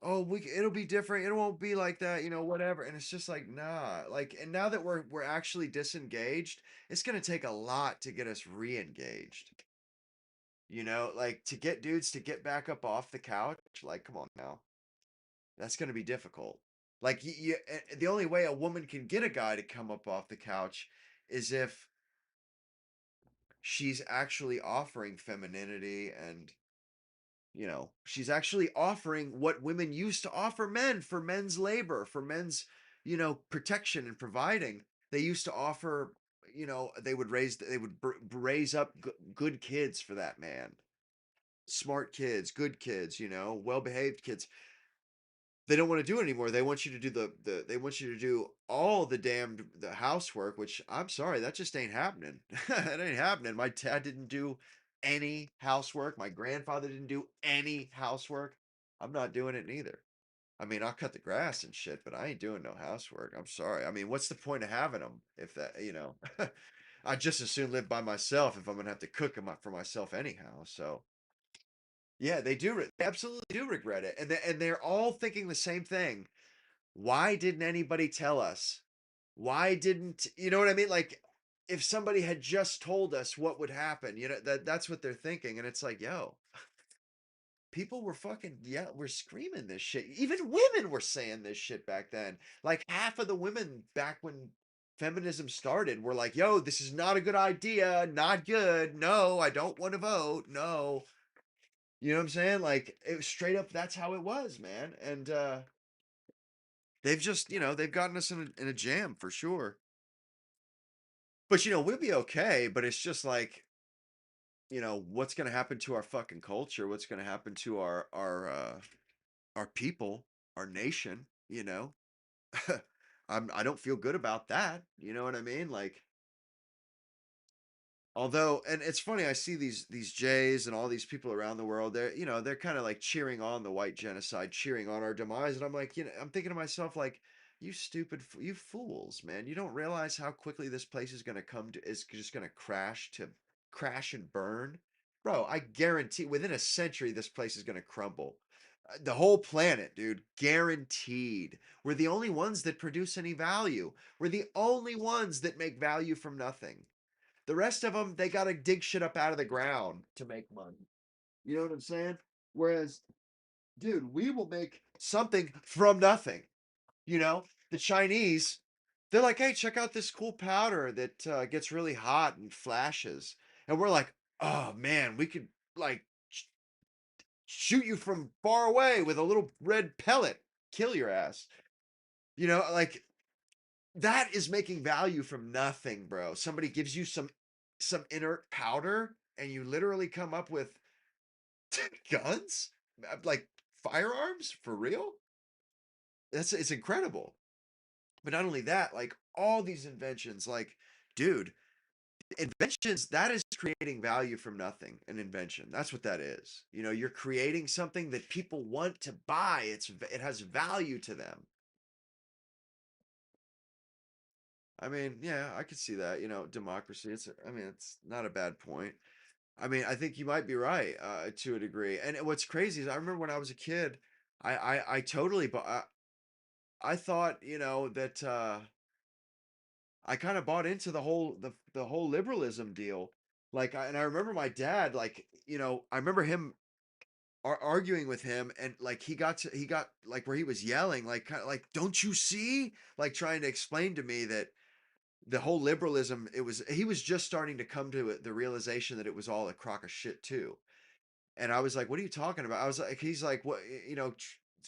it'll be different. It won't be like that, whatever. And it's just like, nah. Like, and now that we're actually disengaged, it's gonna take a lot to get us re-engaged. Like to get dudes to get back up off the couch. Like, come on now. That's going to be difficult. Like the only way a woman can get a guy to come up off the couch is if she's actually offering femininity and she's actually offering what women used to offer men for men's labor, for men's protection and providing. They used to offer, they would raise up good kids for that man, smart kids, good kids, well behaved kids. They don't want to do it anymore. They want you to do they want you to do all the housework, which I'm sorry, that just ain't happening. That ain't happening. My dad didn't do any housework. My grandfather didn't do any housework. I'm not doing it neither. I mean, I'll cut the grass and shit, but I ain't doing no housework. I'm sorry. I mean, what's the point of having them if I just as soon live by myself if I'm gonna have to cook them up for myself anyhow. So yeah, they do. They absolutely do regret it, and they're all thinking the same thing. Why didn't anybody tell us? Why didn't you know what I mean? Like, if somebody had just told us what would happen, that's what they're thinking. And it's like, yo, people were fucking, yeah, we're screaming this shit. Even women were saying this shit back then. Like half of the women back when feminism started were like, yo, this is not a good idea, not good. No, I don't want to vote. No. You know what I'm saying? Like it was straight up, that's how it was, man. And they've just, they've gotten us in a jam for sure. But we'll be okay. But it's just like, what's gonna happen to our fucking culture? What's gonna happen to our people, our nation? I don't feel good about that. You know what I mean? Like, although, and it's funny, I see these Jays and all these people around the world. They're kind of like cheering on the white genocide, cheering on our demise, and I'm like, I'm thinking to myself, like, you stupid, you fools, man! You don't realize how quickly this place is gonna is just gonna crash and burn, bro. I guarantee within a century this place is gonna crumble. The whole planet, dude, guaranteed. We're the only ones that produce any value. We're the only ones that make value from nothing. The rest of them, they got to dig shit up out of the ground to make money. You know what I'm saying? Whereas, dude, we will make something from nothing. The Chinese, they're like, hey, check out this cool powder that gets really hot and flashes. And we're like, oh man, we could like shoot you from far away with a little red pellet, kill your ass. Like that is making value from nothing, bro. Somebody gives you some inert powder and you literally come up with guns, like firearms for real. It's incredible. But not only that, like all these inventions, like, dude, inventions, that is creating value from nothing. An invention, that's what that is. You're creating something that people want to buy. It has value to them. I mean, yeah, I could see that. Democracy. I mean, it's not a bad point. I mean, I think you might be right to a degree. And what's crazy is I remember when I was a kid, I totally, but I thought, that I kind of bought into the whole liberalism deal. Like, and I remember my dad, like, I remember him arguing with him, and like he got like where he was yelling, like kind of like, don't you see? Like trying to explain to me that the whole liberalism, he was just starting to come to the realization that it was all a crock of shit too. And I was like, what are you talking about? I was like, he's like, what,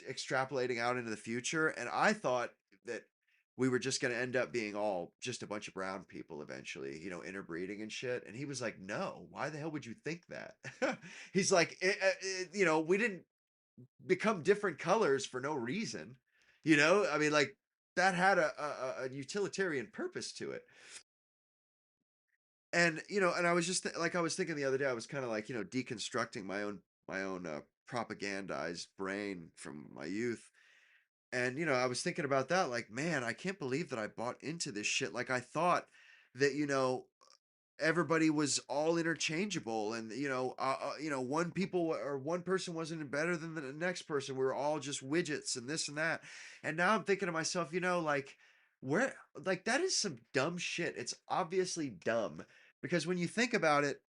extrapolating out into the future. And I thought that we were just going to end up being all just a bunch of brown people eventually, interbreeding and shit. And he was like, no, why the hell would you think that? He's like, we didn't become different colors for no reason. I mean, like that had a utilitarian purpose to it. And and I was just like I was thinking the other day, I was kind of like deconstructing my own propagandized brain from my youth. And I was thinking about that, like, man, I can't believe that I bought into this shit. Like I thought that everybody was all interchangeable, and one person wasn't better than the next person. We were all just widgets and this and that. And now I'm thinking to myself, like, where, like, that is some dumb shit. It's obviously dumb because when you think about it,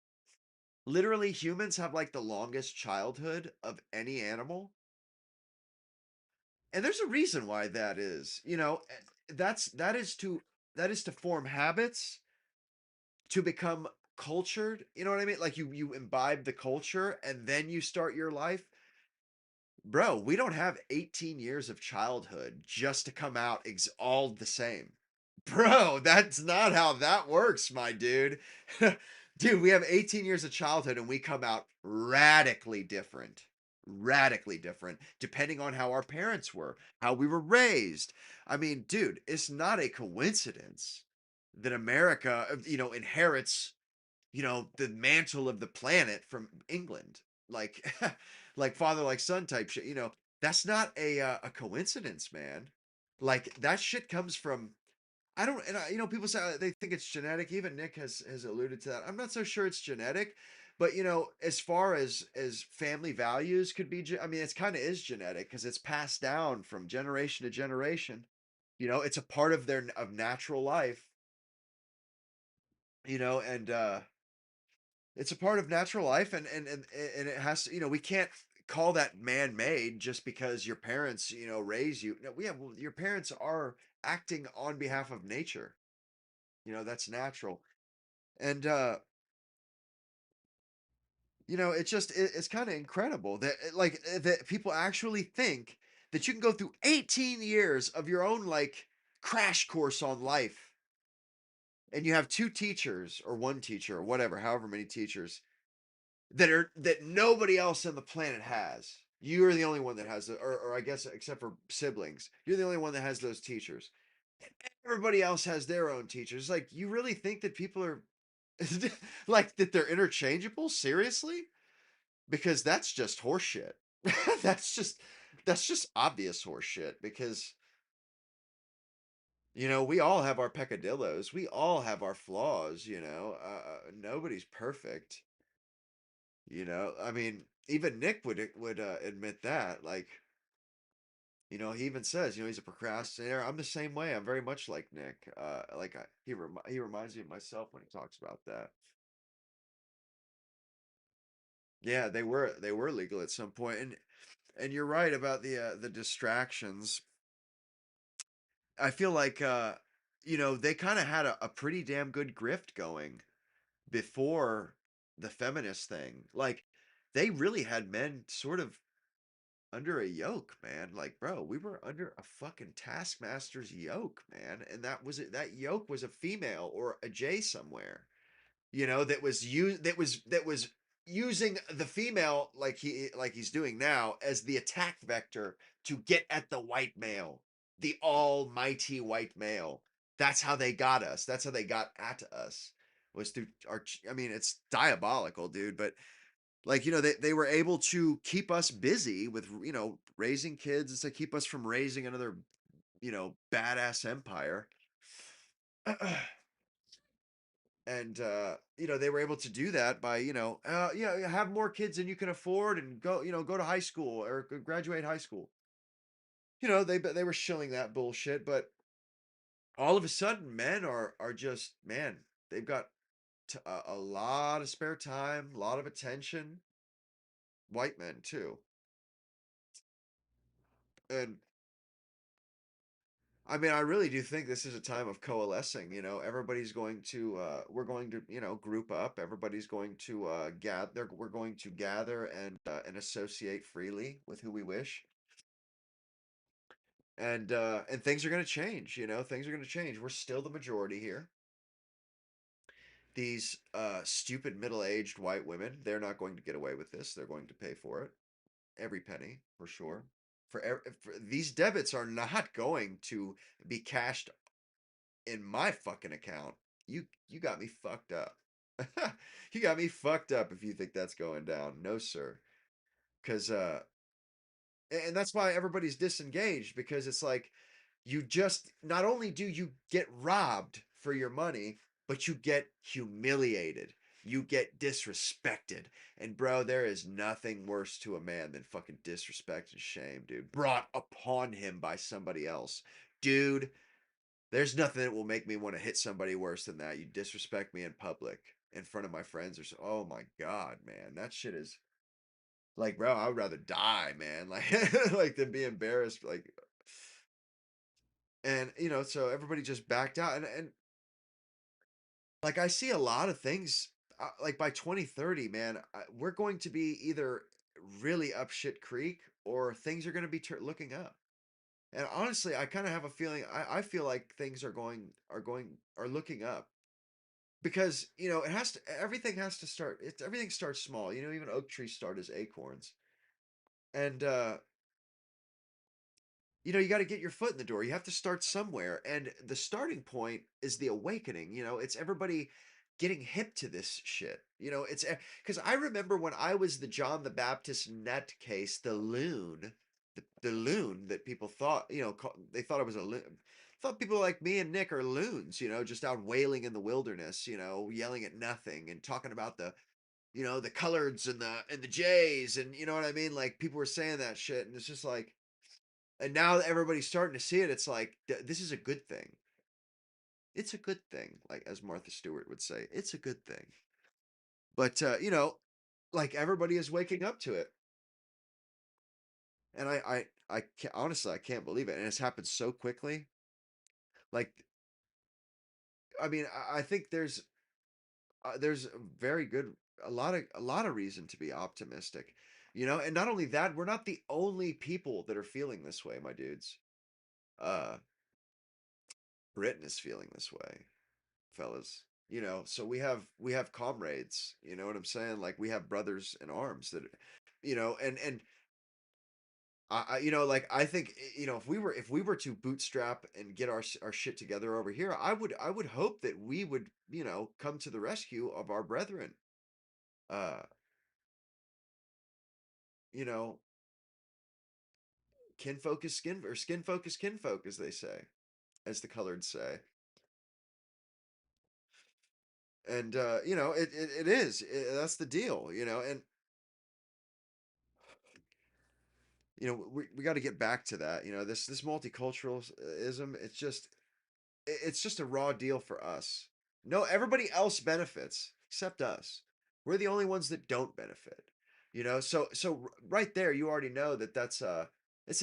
literally humans have like the longest childhood of any animal. And there's a reason why that is. That is to form habits, to become cultured. You know what I mean? Like you imbibe the culture and then you start your life. Bro, we don't have 18 years of childhood just to come out all the same. Bro, that's not how that works, my dude. Dude, we have 18 years of childhood and we come out radically different. Radically different, depending on how our parents were, how we were raised. I mean, dude, it's not a coincidence that America, inherits, the mantle of the planet from England. Like, like father, like son type shit. That's not a coincidence, man. Like that shit comes from, I don't, and people say they think it's genetic. Even Nick has alluded to that. I'm not so sure it's genetic, but as far as family values could be, I mean, it's kind of is genetic because it's passed down from generation to generation. It's a part of natural life. and it's a part of natural life, and it has to, we can't call that man-made just because your parents, raise you. No, well, your parents are acting on behalf of nature. That's natural. And it's kind of incredible that that people actually think that you can go through 18 years of your own like crash course on life, and you have two teachers or one teacher or whatever, however many teachers that nobody else on the planet has. You're the only one that has or I guess except for siblings, you're the only one that has those teachers. Everybody else has their own teachers. Like, you really think that people are like that they're interchangeable? Seriously? Because that's just horseshit. that's just that's just obvious horseshit because we all have our peccadillos. We all have our flaws, nobody's perfect. I mean, even Nick would admit that. Like, he even says, he's a procrastinator. I'm the same way. I'm very much like Nick. He reminds me of myself when he talks about that. Yeah, they were legal at some point, and you're right about the distractions. I feel like they kind of had a pretty damn good grift going before the feminist thing. Like, they really had men sort of under a yoke, man. Like, bro, we were under a fucking taskmaster's yoke, man. And that yoke was a female or a J somewhere, that was using the female like he's doing now as the attack vector to get at the white male, the almighty white male. That's how they got us. That's how they got at us, was through I mean, it's diabolical, dude, but like, they were able to keep us busy with, raising kids to keep us from raising another, badass empire. And they were able to do that by, have more kids than you can afford and go to high school or graduate high school. They were shilling that bullshit, but all of a sudden men are just, man, they've got a lot of spare time, a lot of attention. White men too. And I mean, I really do think this is a time of coalescing. Everybody's going to, we're going to, group up. Everybody's going to gather. We're going to gather and associate freely with who we wish. And things are going to change. Things are going to change. We're still the majority here. These stupid middle-aged white women, they're not going to get away with this. They're going to pay for it, every penny for sure. For these debits are not going to be cashed in my fucking account. You got me fucked up. You got me fucked up if you think that's going down. No, sir. Cause and that's why everybody's disengaged, because it's like, you just, not only do you get robbed for your money, but you get humiliated. You get disrespected. And bro, there is nothing worse to a man than fucking disrespect and shame, dude. Brought upon him by somebody else. Dude, there's nothing that will make me want to hit somebody worse than that. You disrespect me in public in front of my friends or so. Oh my god, man. That shit is like, bro, I would rather die, man. Like like than be embarrassed. Like, and so everybody just backed out, and like, I see a lot of things, like by 2030, man, we're going to be either really up shit creek, or things are going to be looking up. And honestly, I kind of have a feeling, I feel like things are looking up, because it has to, everything has to start, everything starts small. Even oak trees start as acorns. And you got to get your foot in the door. You have to start somewhere, and the starting point is the awakening. It's everybody getting hip to this shit. It's because I remember when I was the John the Baptist nutcase, the loon, the loon that people thought, they thought I was a loon. Thought people like me and Nick are loons, just out wailing in the wilderness, yelling at nothing and talking about the coloreds and the jays, and you know what I mean. Like, people were saying that shit, and it's just like, and now that everybody's starting to see it, it's like, this is a good thing. It's a good thing, like as Martha Stewart would say, it's a good thing. But like everybody is waking up to it, and I can't, honestly I can't believe it, and it's happened so quickly. Like I mean, I think there's a very good a lot of reason to be optimistic, and not only that, we're not the only people that are feeling this way, my dudes. Uh, Britain is feeling this way, fellas. So we have comrades. You know what I'm saying? Like we have brothers in arms that, and like I think if we were to bootstrap and get our shit together over here, I would hope that we would come to the rescue of our brethren. Uh, you know, kinfolk is skin, or skinfolk is kinfolk, as they say, as the colored say. And it is. That's the deal. And we got to get back to that. This multiculturalism. It's just a raw deal for us. No, everybody else benefits except us. We're the only ones that don't benefit. Right there, you already know that it's a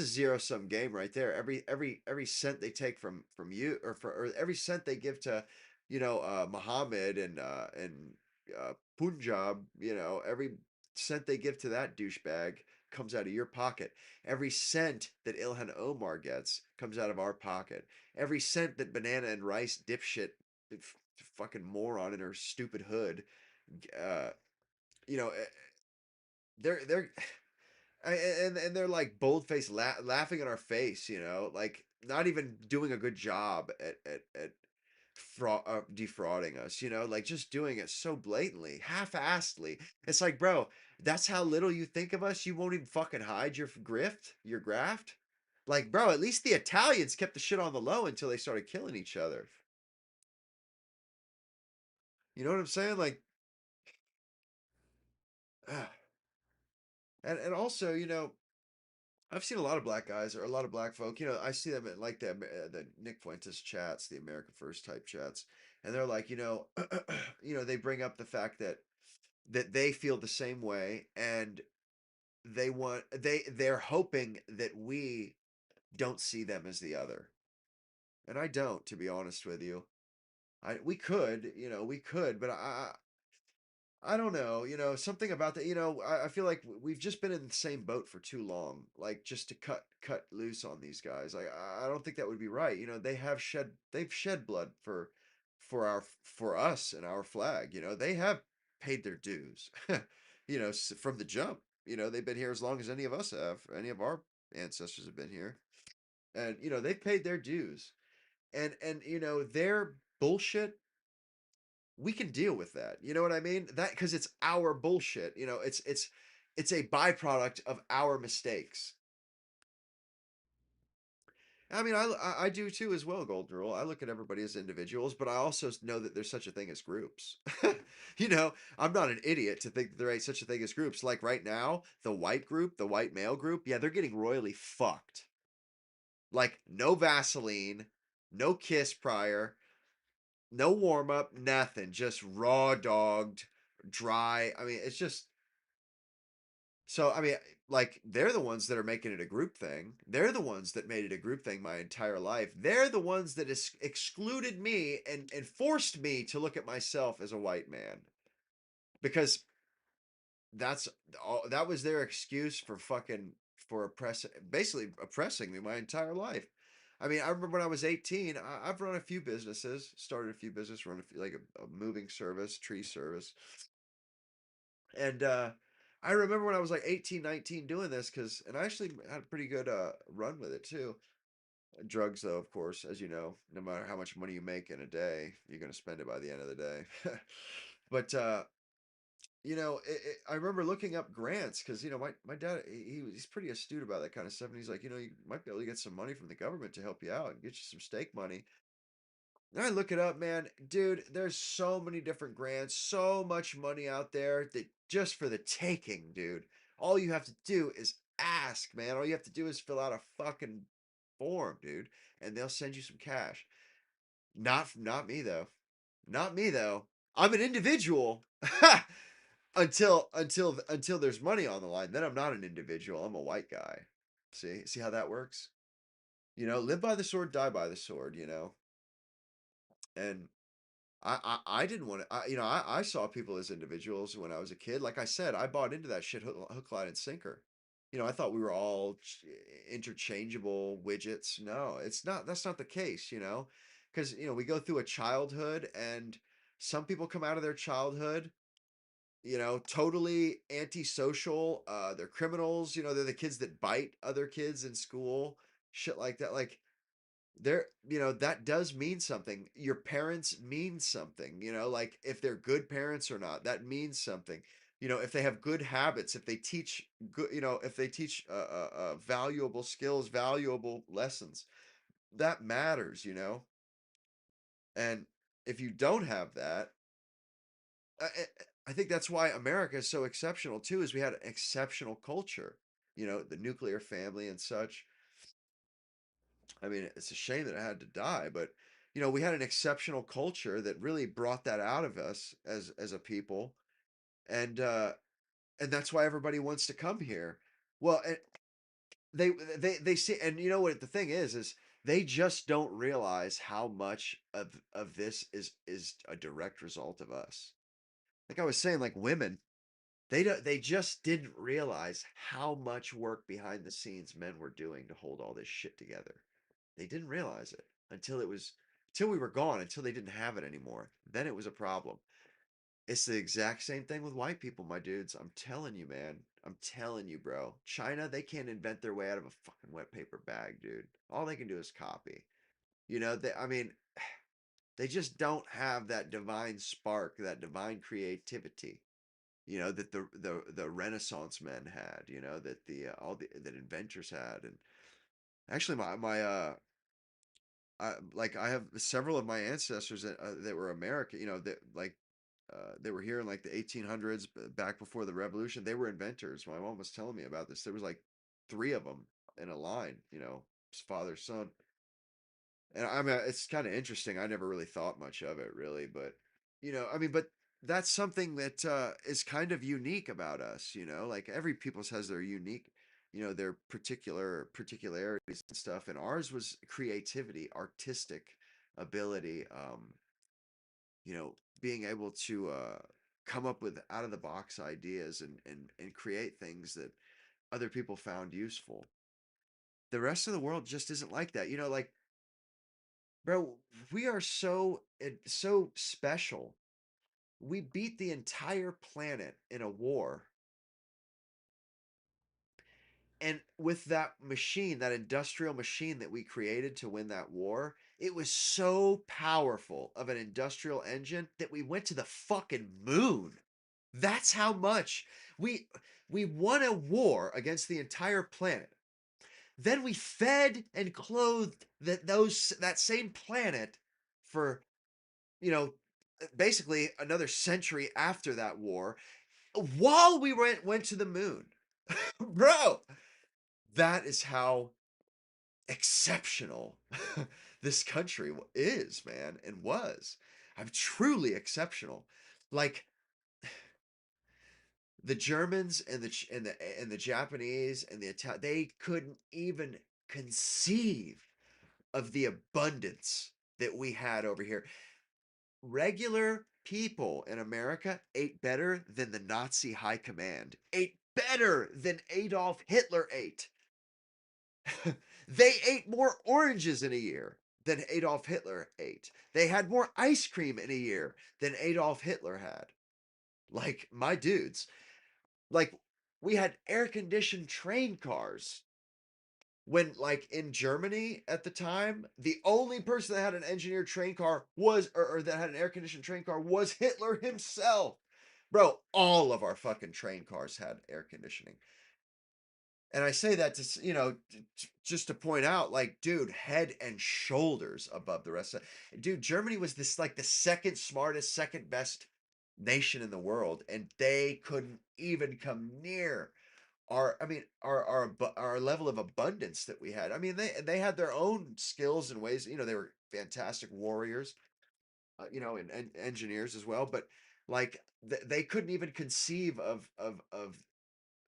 zero sum game right there. Every cent they take from you, or every cent they give to, Muhammad and Punjab, every cent they give to that douchebag comes out of your pocket. Every cent that Ilhan Omar gets comes out of our pocket. Every cent that Banana and Rice dipshit, fucking moron in her stupid hood, uh, you know, they're and they're like bold-faced laughing in our face, like not even doing a good job at defrauding us, like just doing it so blatantly, half-assedly. It's like, bro, that's how little you think of us. You won't even fucking hide your graft. Like, bro, at least the Italians kept the shit on the low until they started killing each other. You know what I'm saying? Like, and also, I've seen a lot of black guys or a lot of black folk. I see them at like the Nick Fuentes chats, the America First type chats, and they're like, they bring up the fact that they feel the same way, and they're hoping that we don't see them as the other, and I don't, to be honest with you. We could, but I don't know, something about that. I feel like we've just been in the same boat for too long, like just to cut loose on these guys. Like I don't think that would be right. They've shed blood for us and our flag. They have paid their dues. From the jump. They've been here as long as any of us have. Any of our ancestors have been here, and they've paid their dues. And their bullshit, we can deal with that. You know what I mean? That because it's our bullshit. It's a byproduct of our mistakes. I mean, I do too as well, Golden Rule. I look at everybody as individuals, but I also know that there's such a thing as groups. I'm not an idiot to think that there ain't such a thing as groups. Like right now, the white group, the white male group, yeah, they're getting royally fucked. Like no Vaseline, no kiss prior, no warm up, nothing. Just raw dogged, dry. I mean, it's just so. I mean, like they're the ones that are making it a group thing. They're the ones that made it a group thing my entire life. They're the ones that excluded me and forced me to look at myself as a white man because that's all. That was their excuse for basically oppressing me my entire life. I mean, I remember when I was 18, I've run a few businesses, started a few businesses, run a few, like a moving service, tree service. And I remember when I was like 18, 19 doing this and I actually had a pretty good run with it too. Drugs, though, of course, as you know, no matter how much money you make in a day, you're going to spend it by the end of the day. But I remember looking up grants because my dad he's pretty astute about that kind of stuff, and he's like, you might be able to get some money from the government to help you out and get you some stake money. And I look it up, man, dude. There's so many different grants, so much money out there that just for the taking, dude. All you have to do is ask, man. All you have to do is fill out a fucking form, dude, and they'll send you some cash. Not me though. Not me though. I'm an individual. Until there's money on the line, then I'm not an individual. I'm a white guy. See how that works? Live by the sword, die by the sword. And I didn't want to. I saw people as individuals when I was a kid. Like I said, I bought into that shit hook, line, and sinker. I thought we were all interchangeable widgets. No, it's not. That's not the case. Because we go through a childhood, and some people come out of their childhood totally antisocial. They're criminals. They're the kids that bite other kids in school, shit like that. Like that does mean something. Your parents mean something. Like if they're good parents or not, that means something. If they have good habits, if they teach good, if they teach valuable skills, valuable lessons, that matters. And if you don't have that, I, I think that's why America is so exceptional too. Is we had an exceptional culture. The nuclear family and such. I mean, it's a shame that it had to die, but we had an exceptional culture that really brought that out of us as a people, and uh, and that's why everybody wants to come here. Well, and they see, and you know what the thing is they just don't realize how much of this is a direct result of us. Like I was saying, like women, they just didn't realize how much work behind the scenes men were doing to hold all this shit together. They didn't realize it until we were gone, until they didn't have it anymore. Then it was a problem. It's the exact same thing with white people, my dudes. I'm telling you, man. I'm telling you, bro. China, they can't invent their way out of a fucking wet paper bag, dude. All they can do is copy. I mean, they just don't have that divine spark, that divine creativity that the Renaissance men had, that the all the that inventors had. And actually I have several of my ancestors that were American, that like they were here in like the 1800s, back before the revolution. They were inventors. My mom was telling me about this. There was like three of them in a line, father, son. And I mean, it's kind of interesting. I never really thought much of it, really, but I mean, but that's something that is kind of unique about us. Like every people's has their unique, their particularities and stuff, and ours was creativity, artistic ability. Being able to come up with out of the box ideas and create things that other people found useful. The rest of the world just isn't like that. Like bro, we are so special. We beat the entire planet in a war. And with that machine, that industrial machine that we created to win that war, it was so powerful of an industrial engine that we went to the fucking moon. That's how much we we won a war against the entire planet. Then we fed and clothed that same planet for you know, basically another century after that war, while we went to the moon. Bro, that is how exceptional this country is, man, and was. I'm truly exceptional. Like the Germans and the Japanese and the Italian, they couldn't even conceive of the abundance that we had over here. Regular people in America ate better than the Nazi high command, ate better than Adolf Hitler ate. They ate more oranges in a year than Adolf Hitler ate. They had more ice cream in a year than Adolf Hitler had. Like, my dudes. Like, we had air conditioned train cars when like in Germany at the time, the only person that had an engineered train car was or that had an air conditioned train car was Hitler himself. Bro, all of our fucking train cars had air conditioning. And I say that to just to point out, like, dude, head and shoulders above the rest of. Dude, Germany was this like the second smartest, second best nation in the world, and they couldn't even come near our level of abundance that we had. I mean, they had their own skills and ways. They were fantastic warriors, and engineers as well. But like they couldn't even conceive of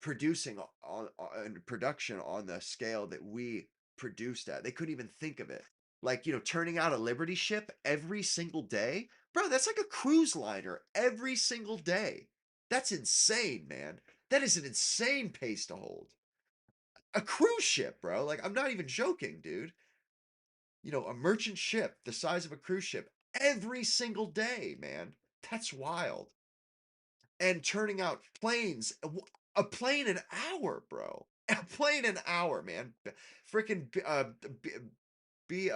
producing on production on the scale that we produced at. They couldn't even think of it. Like, turning out a Liberty ship every single day, bro. That's like a cruise liner every single day. That's insane, man. That is an insane pace to hold. A cruise ship, bro. Like, I'm not even joking, dude. A merchant ship the size of a cruise ship every single day, man. That's wild. And turning out planes, a plane an hour, bro. A plane an hour, man. Freaking B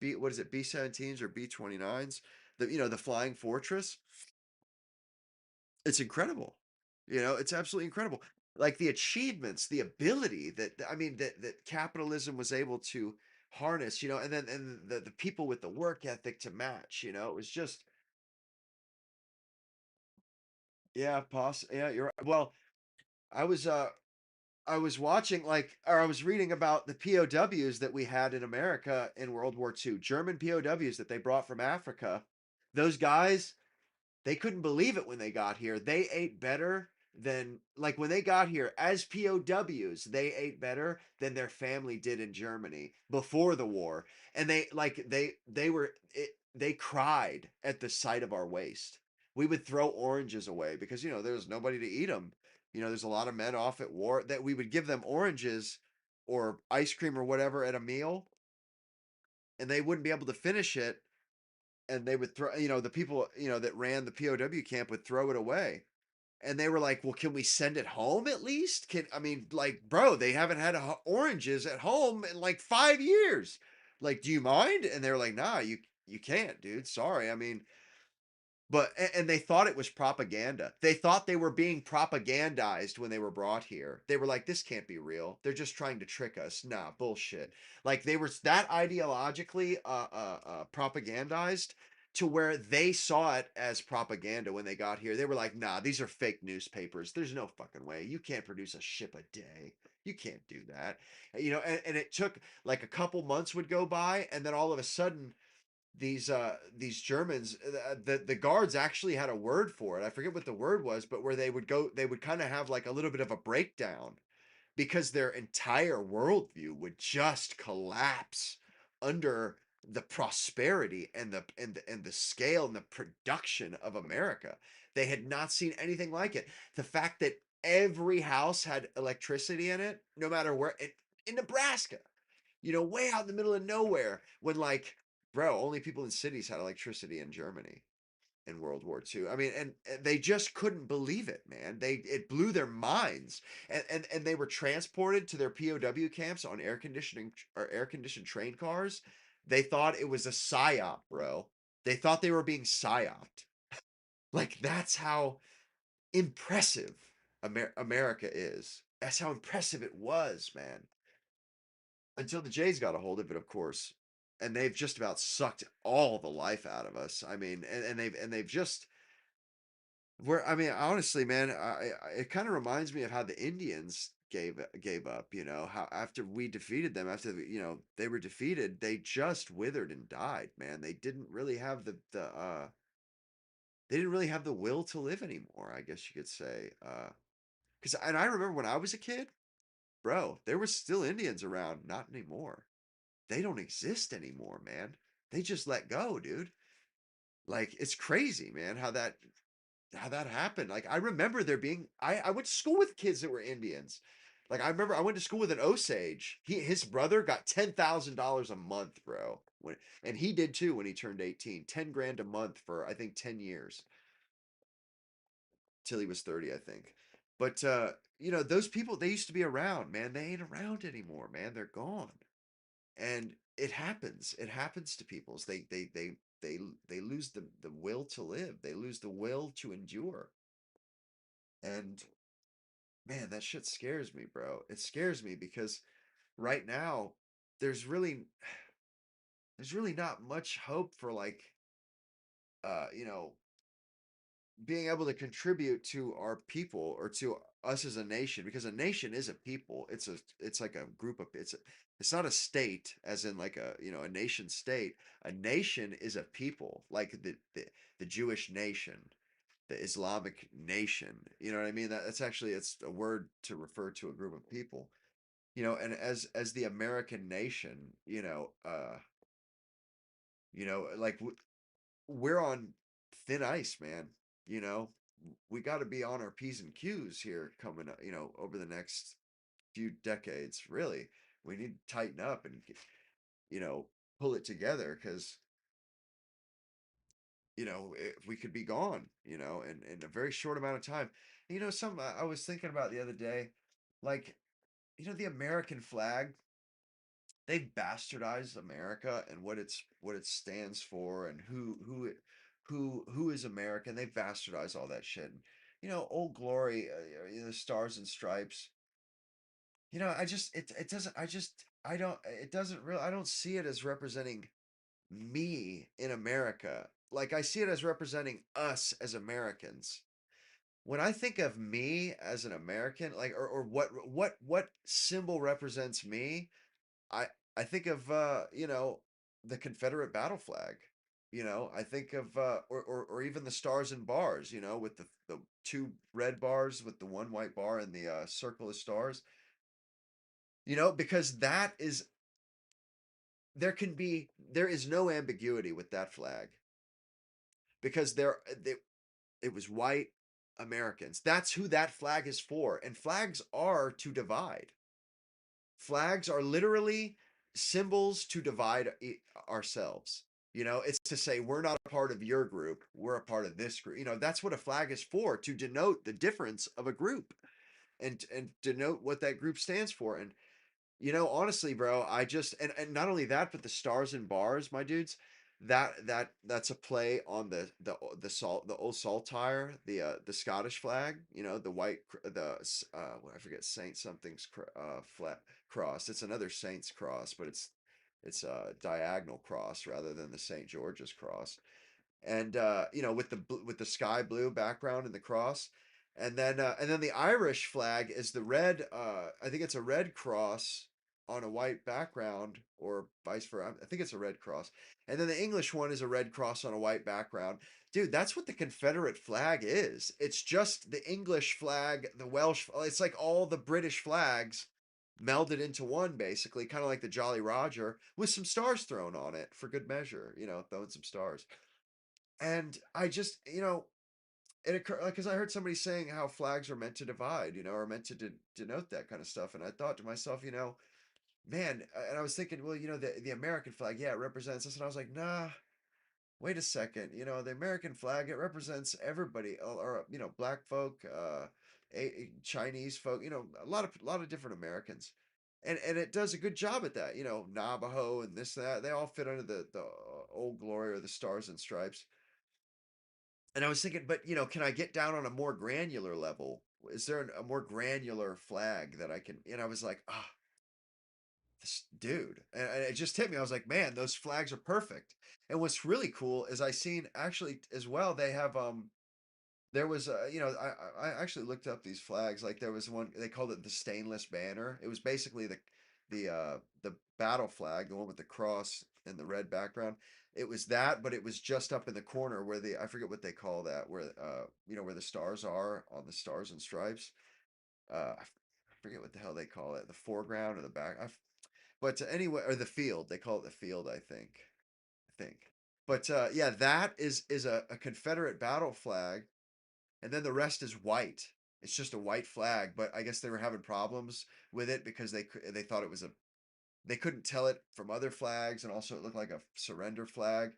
B what is it? B-17s or B-29s? The Flying Fortress. It's incredible. It's absolutely incredible. Like the achievements, the ability that capitalism was able to harness, and then the people with the work ethic to match, it was just yeah, you're right. Well, I was I was watching or I was reading about the POWs that we had in America in World War II, German POWs that they brought from Africa. Those guys, they couldn't believe it when they got here. They ate better than like when they got here as POWs, they ate better than their family did in Germany before the war. And they cried at the sight of our waste. We would throw oranges away because there was nobody to eat them. There's a lot of men off at war that we would give them oranges or ice cream or whatever at a meal, and they wouldn't be able to finish it, and they would throw, the people, that ran the POW camp would throw it away. And they were like, "Well, can we send it home at least? Like, bro, they haven't had oranges at home in like 5 years. Like, do you mind?" And they were like, "Nah, you can't, dude. Sorry. I mean, but and they thought it was propaganda. They thought they were being propagandized when they were brought here. They were like, "This can't be real. They're just trying to trick us." Nah, bullshit. Like they were that ideologically propagandized to where they saw it as propaganda when they got here. They were like, "Nah, these are fake newspapers. There's no fucking way. You can't produce a ship a day. You can't do that." And it took like a couple months would go by, and then all of a sudden these Germans, the guards actually had a word for it. I forget what the word was, but where they would kind of have like a little bit of a breakdown because their entire worldview would just collapse under the prosperity and the scale and the production of America. They had not seen anything like it. The fact that every house had electricity in it, no matter where, in Nebraska, way out in the middle of nowhere, when like, bro, only people in cities had electricity in Germany in World War II. I mean, and they just couldn't believe it, man. It blew their minds. And they were transported to their POW camps on air conditioned train cars. They thought it was a psyop, bro. They thought they were being psyoped. Like that's how impressive America is. That's how impressive it was, man. Until the Jays got a hold of it, of course, and they've just about sucked all the life out of us. I mean, and they've just I mean, honestly, man, it kind of reminds me of how the Indians gave up. How after we defeated them, after they were defeated, they just withered and died. Man, they didn't really have the will to live anymore. I guess you could say. Because and I remember when I was a kid, bro, there were still Indians around. Not anymore. They don't exist anymore, man. They just let go, dude. Like it's crazy, man, how that happened. Like I remember there being I went to school with kids that were Indians. Like I remember I went to school with an Osage. His brother got $10,000 a month, bro. And he did too when he turned 18. 10 grand a month for I think 10 years till he was 30, I think. But those people, they used to be around, man. They ain't around anymore, man. They're gone. And it happens to peoples. They lose the will to live. They lose the will to endure. And man, that shit scares me, bro. It scares me because right now there's really there's really not much hope for like uh you know being able to contribute to our people or to us as a nation, because a nation is a people. It's like a group of it's not a state, as in like a, you know, a nation state. A nation is a people, like the Jewish nation, the Islamic nation. You know what I mean? That's actually, it's a word to refer to a group of people. You know, and as the American nation, like we're on thin ice, man. You know, we got to be on our P's and Q's here coming up, over the next few decades. Really, we need to tighten up and, you know, pull it together, because, if we could be gone, in a very short amount of time. Some I was thinking about the other day, like, the American flag, they've bastardized America and what it stands for, and who is American. They've bastardized all that shit. And, Old Glory, the Stars and Stripes. I just it doesn't. I don't. It doesn't really. I don't see it as representing me in America. Like, I see it as representing us as Americans. When I think of me as an American, like, or what symbol represents me, I I think of, the Confederate battle flag. I think of, or even the stars and bars, with the two red bars with the one white bar and the circle of stars. Because there is no ambiguity with that flag, because it was white Americans. That's who that flag is for. And flags are to divide. Flags are literally symbols to divide ourselves. It's to say, we're not a part of your group, we're a part of this group. That's what a flag is for, to denote the difference of a group, and denote what that group stands for. And, honestly, bro, and not only that, but the stars and bars, my dudes, that's a play on the old saltire, the Scottish flag, the white I forget, Saint something's flat cross. It's another Saint's cross, but it's a diagonal cross rather than the St. George's cross. And, with the sky blue background and the cross. And then the Irish flag is the red, I think it's a red cross on a white background, or vice versa. I think it's a red cross. And then the English one is a red cross on a white background. Dude, that's what the Confederate flag is. It's just the English flag, the Welsh, it's like all the British flags melded into one, basically, kind of like the Jolly Roger, with some stars thrown on it for good measure, throwing some stars. And I just, it occurred, because I heard somebody saying how flags are meant to divide, or meant to denote that kind of stuff. And I thought to myself, man, and I was thinking, well, the American flag, yeah, it represents us. And I was like, nah, wait a second. The American flag, it represents everybody, or, black folk, Chinese folk, a lot of different Americans. And it does a good job at that, Navajo and this, that, they all fit under the Old Glory or the Stars and Stripes. And I was thinking, but, can I get down on a more granular level? Is there a more granular flag that I can? And I was like, this dude, and it just hit me. I was like, man, those flags are perfect. And what's really cool is I seen, actually, as well, they have, there was, I actually looked up these flags. Like, there was one, they called it the stainless banner. It was basically the battle flag, the one with the cross and the red background. It was that, but it was just up in the corner where I forget what they call that, where, where the stars are on the Stars and Stripes. I forget what the hell they call it, the foreground or the back. But anyway, or the field, they call it the field, I think. But, yeah, that is a Confederate battle flag, and then the rest is white. It's just a white flag, but I guess they were having problems with it, because they thought it was they couldn't tell it from other flags, and also it looked like a surrender flag.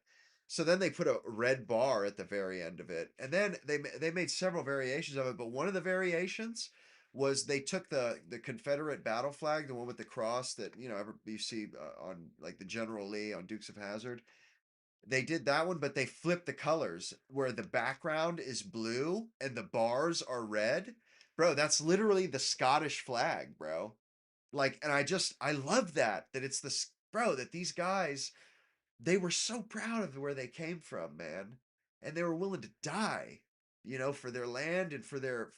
So then they put a red bar at the very end of it, and then they made several variations of it. But one of the variations was, they took the Confederate battle flag, the one with the cross that, you see, on, like, the General Lee on Dukes of Hazzard. They did that one, but they flipped the colors, where the background is blue and the bars are red. Bro, that's literally the Scottish flag, bro. Like, and I love that it's bro, that these guys, they were so proud of where they came from, man. And they were willing to die, for their land, and for their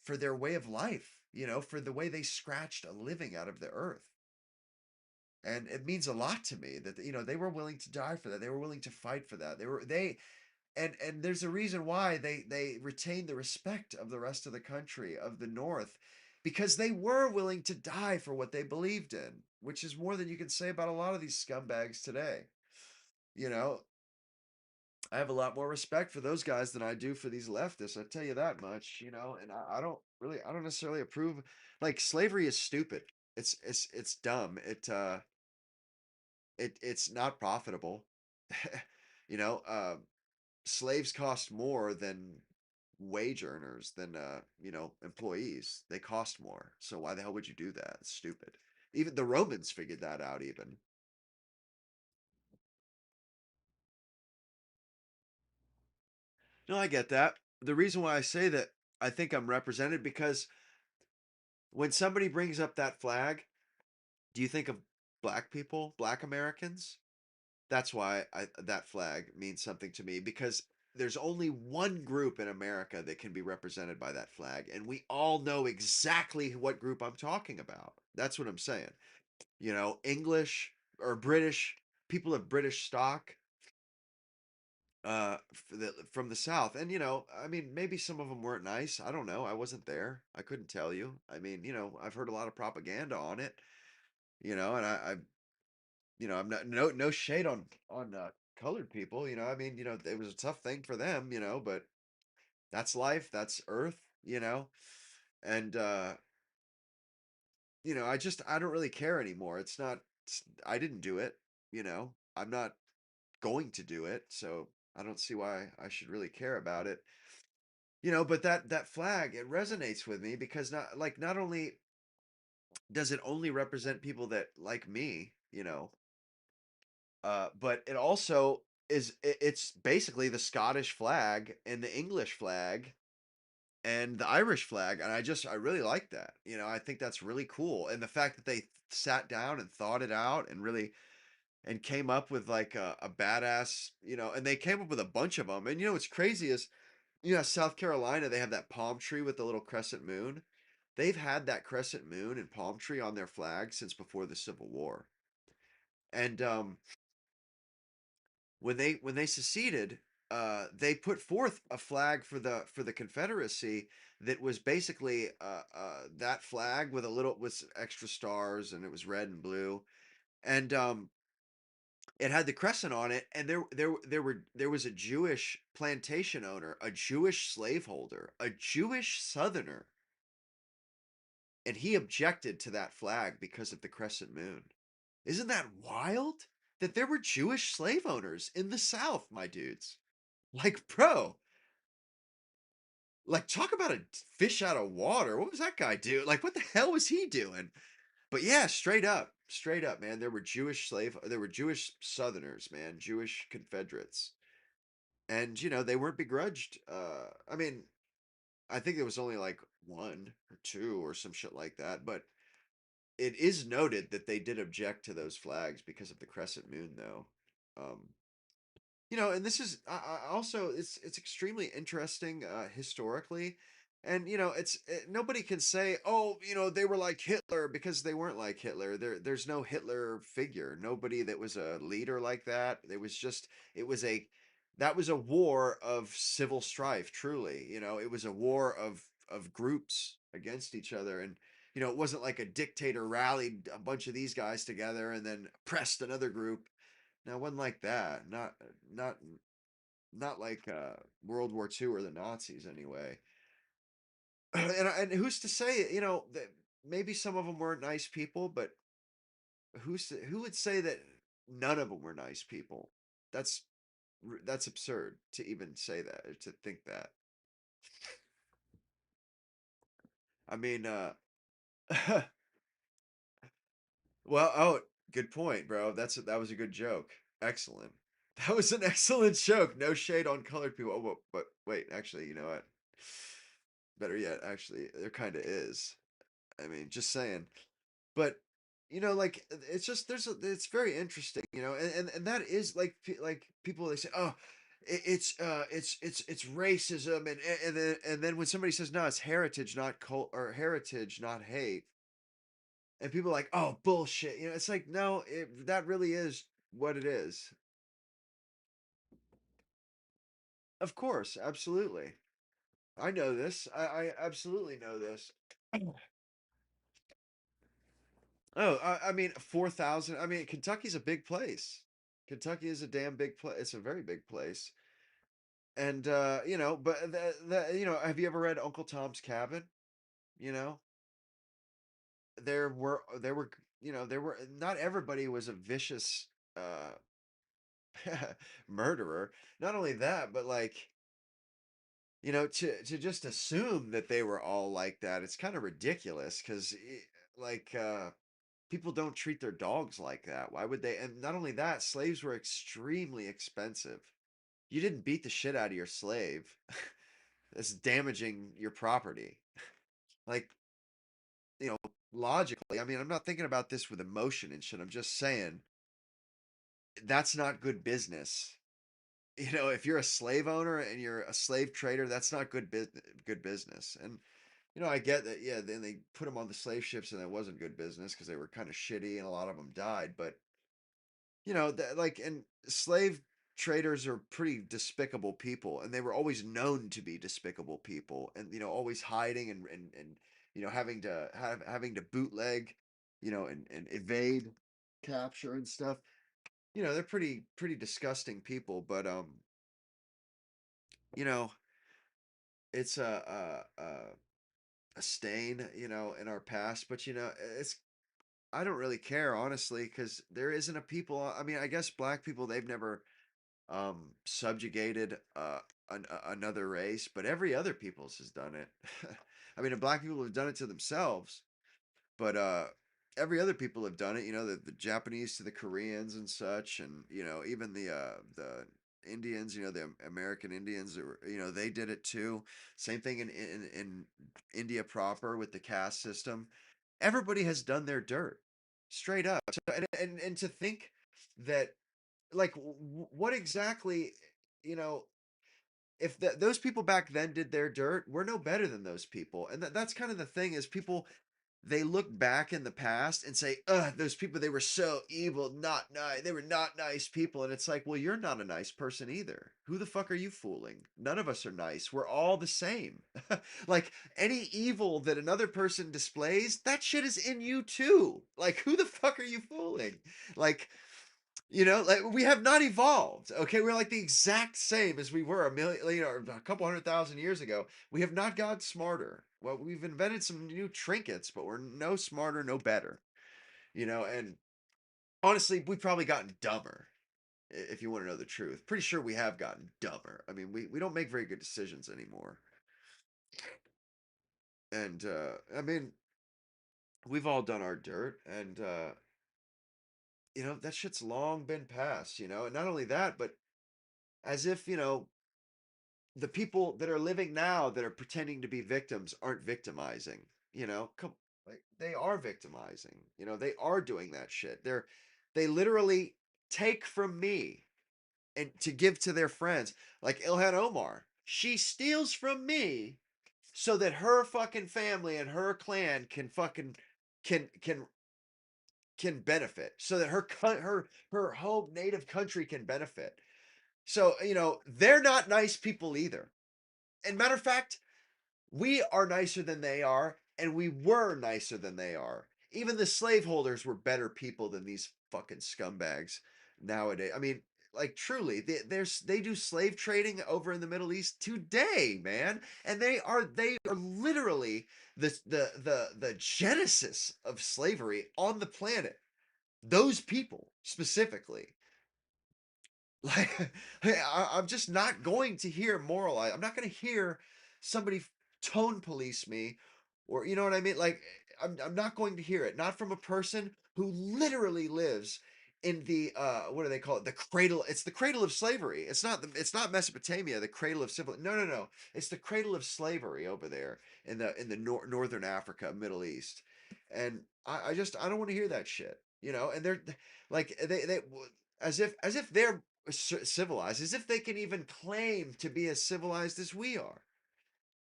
for their way of life, for the way they scratched a living out of the earth. And it means a lot to me that they were willing to die for that. They were willing to fight for that. And there's a reason why they retained the respect of the rest of the country, of the North, because they were willing to die for what they believed in, which is more than you can say about a lot of these scumbags today. You know, I have a lot more respect for those guys than I do for these leftists. I tell you that much, and I don't necessarily approve. Like, slavery is stupid. It's dumb. It's not profitable. you know, slaves cost more than wage earners, than employees. They cost more. So why the hell would you do that? It's stupid. Even the Romans figured that out. Even. No, I get that. The reason why I say that I think I'm represented because when somebody brings up that flag, do you think of black people, black Americans? That's why that flag means something to me, because there's only one group in America that can be represented by that flag, and we all know exactly what group I'm talking about. That's what I'm saying. English or British people of British stock, from the South, and I mean, maybe some of them weren't nice. I don't know. I wasn't there. I couldn't tell you. I mean, I've heard a lot of propaganda on it. And I'm not, no shade on colored people. I mean, it was a tough thing for them. But that's life. That's Earth. And I don't really care anymore. It's not. I didn't do it. I'm not going to do it, so I don't see why I should really care about it. But that flag, it resonates with me because not only does it only represent people that like me, but it also it's basically the Scottish flag and the English flag and the Irish flag, and I really like that. I think that's really cool, and the fact that they sat down and thought it out and really and came up with like a badass, and they came up with a bunch of them. And what's crazy is, South Carolina, they have that palm tree with the little crescent moon. They've had that crescent moon and palm tree on their flag since before the Civil War. And when they seceded, they put forth a flag for the Confederacy that was basically that flag with a little with extra stars, and it was red and blue, and it had the crescent on it, and there was a Jewish plantation owner, a Jewish slaveholder, a Jewish Southerner, and he objected to that flag because of the crescent moon. Isn't that wild? That there were Jewish slave owners in the South, my dudes. Like, bro, like, talk about a fish out of water. What was that guy do? Like, what the hell was he doing? But yeah, straight up, man. There were Jewish Southerners, man, Jewish Confederates, and they weren't begrudged. I mean, I think there was only like one or two or some shit like that, but it is noted that they did object to those flags because of the crescent moon, though. Um, and this is also it's extremely interesting historically, and nobody can say, oh, they were like Hitler, because they weren't like Hitler. There's no Hitler figure, nobody that was a leader like that. It was a that was a war of civil strife, truly. It was a war of groups against each other, and it wasn't like a dictator rallied a bunch of these guys together and then pressed another group. Now, one like that, not not like World War II or the Nazis, anyway. And who's to say, that maybe some of them weren't nice people, but who would say that none of them were nice people? That's that's absurd to even say that, or to think that. I mean, well, oh, good point, bro. That was a good joke. Excellent. That was an excellent joke. No shade on colored people. Oh, but wait, actually, you know what? Better yet, actually, there kind of is. I mean, just saying. But like, it's just it's very interesting, and that is like, like people, they say, oh, it's racism, and then when somebody says no, it's heritage, not cult, or heritage, not hate, and people are like, oh, bullshit. It's like, no, that really is what it is. Of course, absolutely. I know this. I absolutely know this. Oh, I mean, 4,000. I mean, Kentucky's a big place. Kentucky is a damn big place. It's a very big place. And but have you ever read Uncle Tom's Cabin? You know, there were not everybody was a vicious uh murderer. Not only that, but like, to just assume that they were all like that, it's kind of ridiculous because like people don't treat their dogs like that. Why would they? And not only that, slaves were extremely expensive. You didn't beat the shit out of your slave. That's damaging your property. Like, you know, logically, I mean, I'm not thinking about this with emotion and shit. I'm just saying that's not good business. If you're a slave owner and you're a slave trader, that's not good business. And I get that. Yeah, then they put them on the slave ships, and it wasn't good business because they were kind of shitty, and a lot of them died. But and slave traders are pretty despicable people, and they were always known to be despicable people, and always hiding and having to bootleg, and evade capture and stuff. They're pretty disgusting people, but you know, it's a stain, in our past. But it's I don't really care, honestly, because there isn't a people. I mean, I guess black people, they've never subjugated another race, but every other peoples has done it. I mean, the black people have done it to themselves, but every other people have done it. The Japanese to the Koreans and such, and even the Indians, the American Indians, they did it too. Same thing in India proper with the caste system. Everybody has done their dirt, straight up. So, and to think that, like, what exactly, you know if those people back then did their dirt, we're no better than those people. And that's kind of the thing, is people, they look back in the past and say, ugh, those people, they were so evil, not nice, they were not nice people. And it's like, well, you're not a nice person either. Who the fuck are you fooling? None of us are nice. We're all the same. Like, any evil that another person displays, that shit is in you too. Like, who the fuck are you fooling? Like, like, we have not evolved. Okay, we're like the exact same as we were a million, a couple 100,000 years ago. We have not gotten smarter. Well, we've invented some new trinkets, but we're no smarter, no better. And honestly, we've probably gotten dumber. If you want to know the truth, pretty sure we have gotten dumber. I mean, we don't make very good decisions anymore. And I mean, we've all done our dirt, and that shit's long been past. And not only that, but as if the people that are living now that are pretending to be victims aren't victimizing. Come, like, they are victimizing. They are doing that shit. They literally take from me and to give to their friends. Like Ilhan Omar, she steals from me so that her fucking family and her clan can fucking can can benefit, so that her home native country can benefit. So, they're not nice people either. And matter of fact, we are nicer than they are, and we were nicer than they are. Even the slaveholders were better people than these fucking scumbags nowadays. I mean, like, truly, they do slave trading over in the Middle East today, man, and they are literally the genesis of slavery on the planet. Those people specifically. Like, I'm just not going to hear moralize. I'm not going to hear somebody tone police me, or, you know what I mean? Like, I'm not going to hear it. Not from a person who literally lives in the what do they call it? The cradle. It's the cradle of slavery. It's not Mesopotamia, the cradle of civil. No, no, no. It's the cradle of slavery over there in the northern Africa, Middle East. And I don't want to hear that shit. And they're like, they as if they're civilized, as if they can even claim to be as civilized as we are.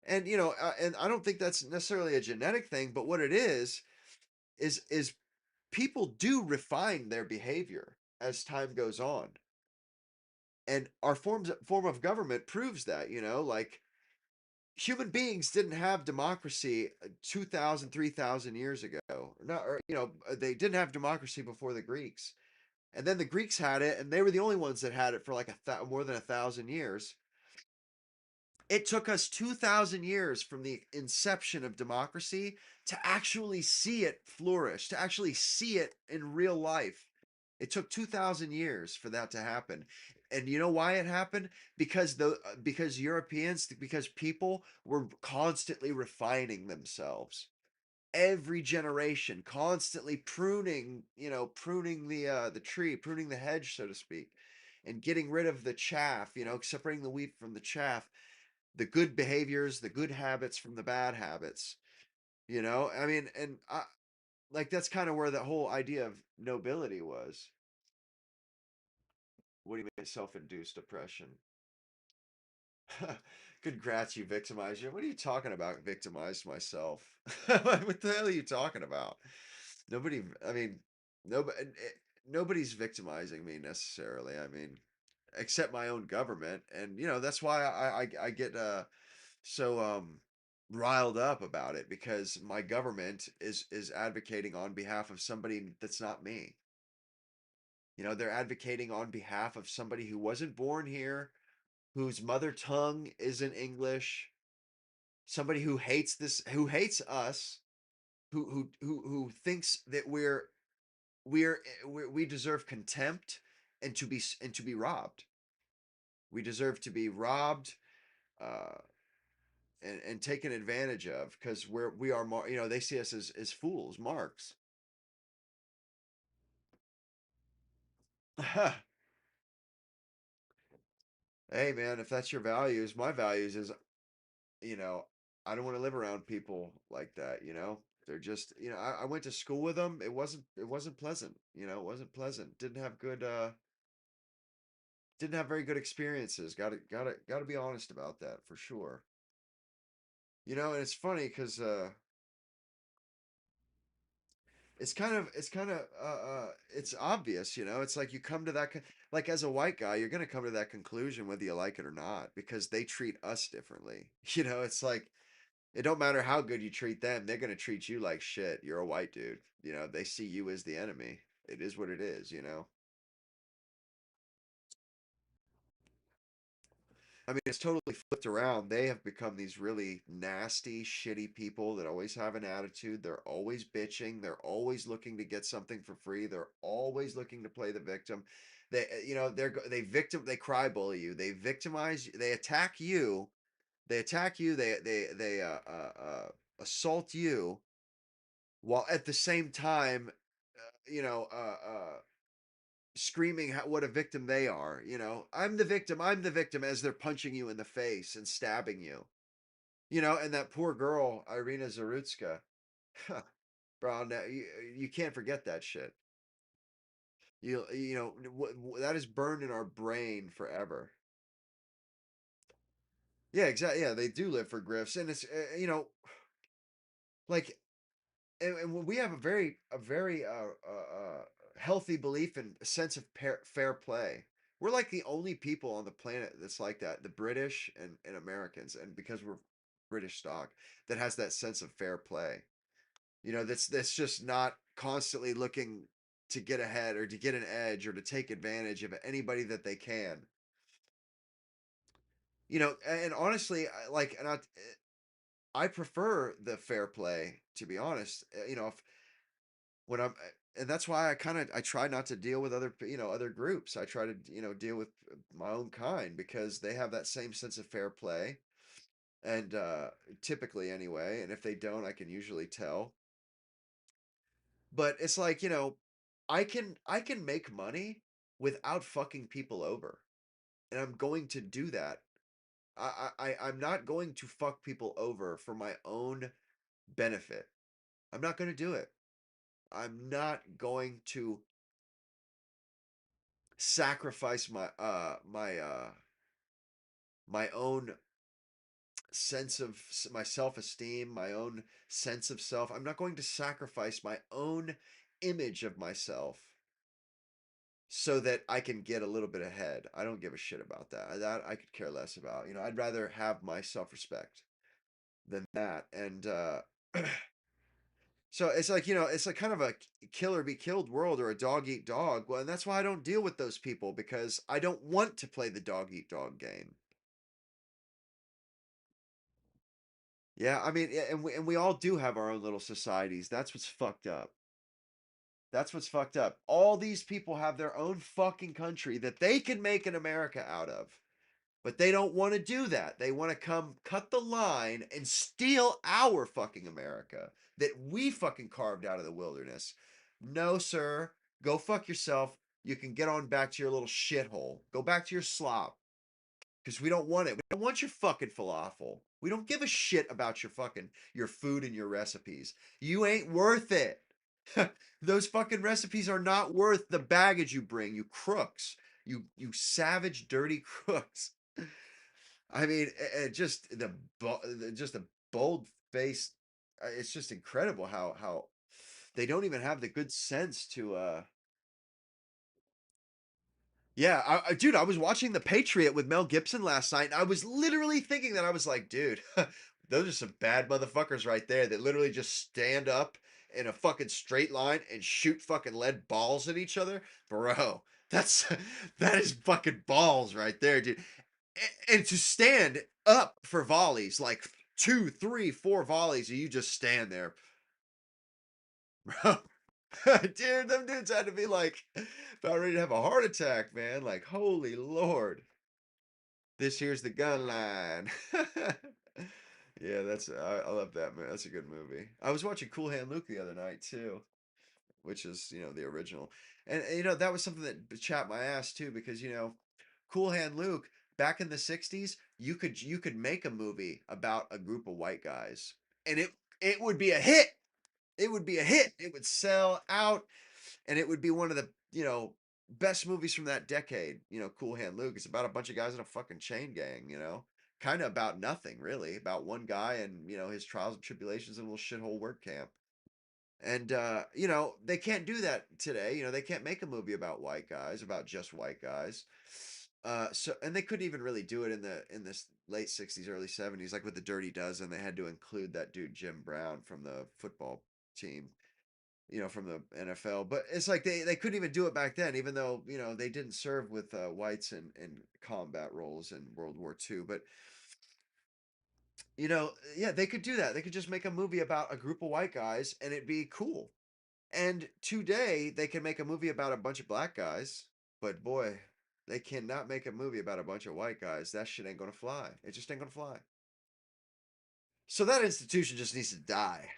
And and I don't think that's necessarily a genetic thing, but what it is people do refine their behavior as time goes on. And our form of government proves that, like human beings didn't have democracy 2000, 3000 years ago. Not, or, they didn't have democracy before the Greeks. And then the Greeks had it, and they were the only ones that had it for like more than 1,000 years. It took us 2,000 years from the inception of democracy to actually see it flourish, to actually see it in real life. It took 2,000 years for that to happen. And you know why it happened? Because Europeans, because people were constantly refining themselves. Every generation constantly pruning, pruning the tree, pruning the hedge, so to speak, and getting rid of the chaff, separating the wheat from the chaff, the good behaviors, the good habits from the bad habits. I mean, and like that's kind of where the whole idea of nobility was. What do you mean self-induced oppression? Congrats, you victimized you. What are you talking about? Victimized myself. What the hell are you talking about? Nobody. I mean, nobody. Nobody's victimizing me necessarily. I mean, except my own government, and that's why I get so riled up about it, because my government is advocating on behalf of somebody that's not me. They're advocating on behalf of somebody who wasn't born here, whose mother tongue isn't English, somebody who hates who hates us, who thinks that we deserve contempt and to be robbed. We deserve to be robbed, uh, and taken advantage of, because we are more, they see us as fools, marks. Hey man, if that's your values, my values is, you know, I don't want to live around people like that, They're just, I went to school with them. It wasn't pleasant, it wasn't pleasant. Didn't have very good experiences. Got to be honest about that for sure. And it's funny because it's obvious, it's like you come to that like, as a white guy, you're going to come to that conclusion whether you like it or not, because they treat us differently. It's like it don't matter how good you treat them, they're going to treat you like shit. You're a white dude. They see you as the enemy. It is what it is. I mean, it's totally flipped around. They have become these really nasty, shitty people that always have an attitude. They're always bitching. They're always looking to get something for free. They're always looking to play the victim. They cry bully you. They victimize you. They attack you. They attack you. Assault you, while at the same time, you know, screaming what a victim they are. I'm the victim. I'm the victim, as they're punching you in the face and stabbing you. And that poor girl, Irina Zarutska, bro, now you can't forget that shit. That is burned in our brain forever. Yeah, exactly. Yeah, they do live for grifts, and it's like, and we have a very healthy belief and sense of fair play. We're like the only people on the planet that's like that. The British and Americans, and because we're British stock, that has that sense of fair play. That's just not constantly looking to get ahead or to get an edge or to take advantage of anybody that they can. And honestly, I prefer the fair play, to be honest. If when I'm and that's why I try not to deal with other groups. I try to deal with my own kind, because they have that same sense of fair play, and typically anyway, and if they don't, I can usually tell. But it's like, I can make money without fucking people over, and I'm going to do that. I'm not going to fuck people over for my own benefit. I'm not going to do it. I'm not going to sacrifice my own my self-esteem, my own sense of self. I'm not going to sacrifice my own image of myself so that I can get a little bit ahead. I don't give a shit about that. That I could care less about. You know, I'd rather have my self-respect than that. And so it's like, you know, it's like kind of a kill or be killed world, or a dog eat dog. Well, and that's why I don't deal with those people, because I don't want to play the dog eat dog game. Yeah, I mean, and we all do have our own little societies. That's what's fucked up. That's what's fucked up. All these people have their own fucking country that they can make an America out of. But they don't want to do that. They want to come cut the line and steal our fucking America that we fucking carved out of the wilderness. No, sir. Go fuck yourself. You can get on back to your little shithole. Go back to your slop. Because we don't want it. We don't want your fucking falafel. We don't give a shit about your food and your recipes. You ain't worth it. Those fucking recipes are not worth the baggage you bring, you crooks. You savage, dirty crooks. I mean, just just the bold face. It's just incredible how they don't even have the good sense to yeah, dude, I was watching The Patriot with Mel Gibson last night, and I was literally thinking that. I was like, dude, those are some bad motherfuckers right there that literally just stand up in a fucking straight line and shoot fucking lead balls at each other. Bro, that's that is fucking balls right there, dude. And to stand up for volleys, like two, three, four volleys, and you just stand there, bro. Dude, them dudes had to be like about ready to have a heart attack, man. Like, holy Lord. This here's the gun line. Yeah, I love that man. That's a good movie. I was watching Cool Hand Luke the other night too, which is, you know, the original. And you know, that was something that chapped my ass too, because, you know, Cool Hand Luke, back in the 60s, you could make a movie about a group of white guys, and it would be a hit. It would be a hit. It would sell out, and it would be one of the, you know, best movies from that decade. You know, Cool Hand Luke. It's about a bunch of guys in a fucking chain gang. You know, kind of about nothing really, about one guy and, you know, his trials and tribulations in a little shithole work camp. And you know, they can't do that today. You know, they can't make a movie about white guys, about just white guys. So, and they couldn't even really do it in this late 60s, early 70s, like with the Dirty Dozen. They had to include that dude Jim Brown from the football team, you know, from the NFL. But it's like they couldn't even do it back then, even though, you know, they didn't serve with whites in combat roles in World War II. But, you know, yeah, they could do that. They could just make a movie about a group of white guys and it'd be cool. And today they can make a movie about a bunch of black guys, but boy, they cannot make a movie about a bunch of white guys. That shit ain't gonna fly. It just ain't gonna fly. So that institution just needs to die.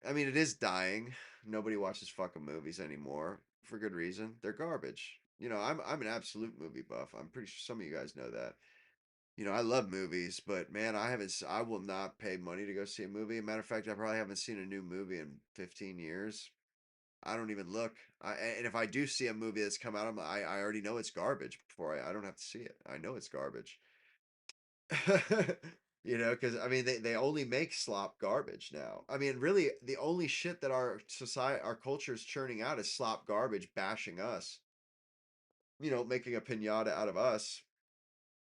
I mean, it is dying. Nobody watches fucking movies anymore for good reason. They're garbage. You know, I'm an absolute movie buff. I'm pretty sure some of you guys know that. You know, I love movies, but man, I will not pay money to go see a movie. Matter of fact, I probably haven't seen a new movie in 15 years. I don't even look. And if I do see a movie that's come out, I already know it's garbage before I don't have to see it. I know it's garbage. You know, because I mean, they only make slop garbage now. I mean, really, the only shit that our society, our culture is churning out is slop garbage, bashing us. You know, making a pinata out of us,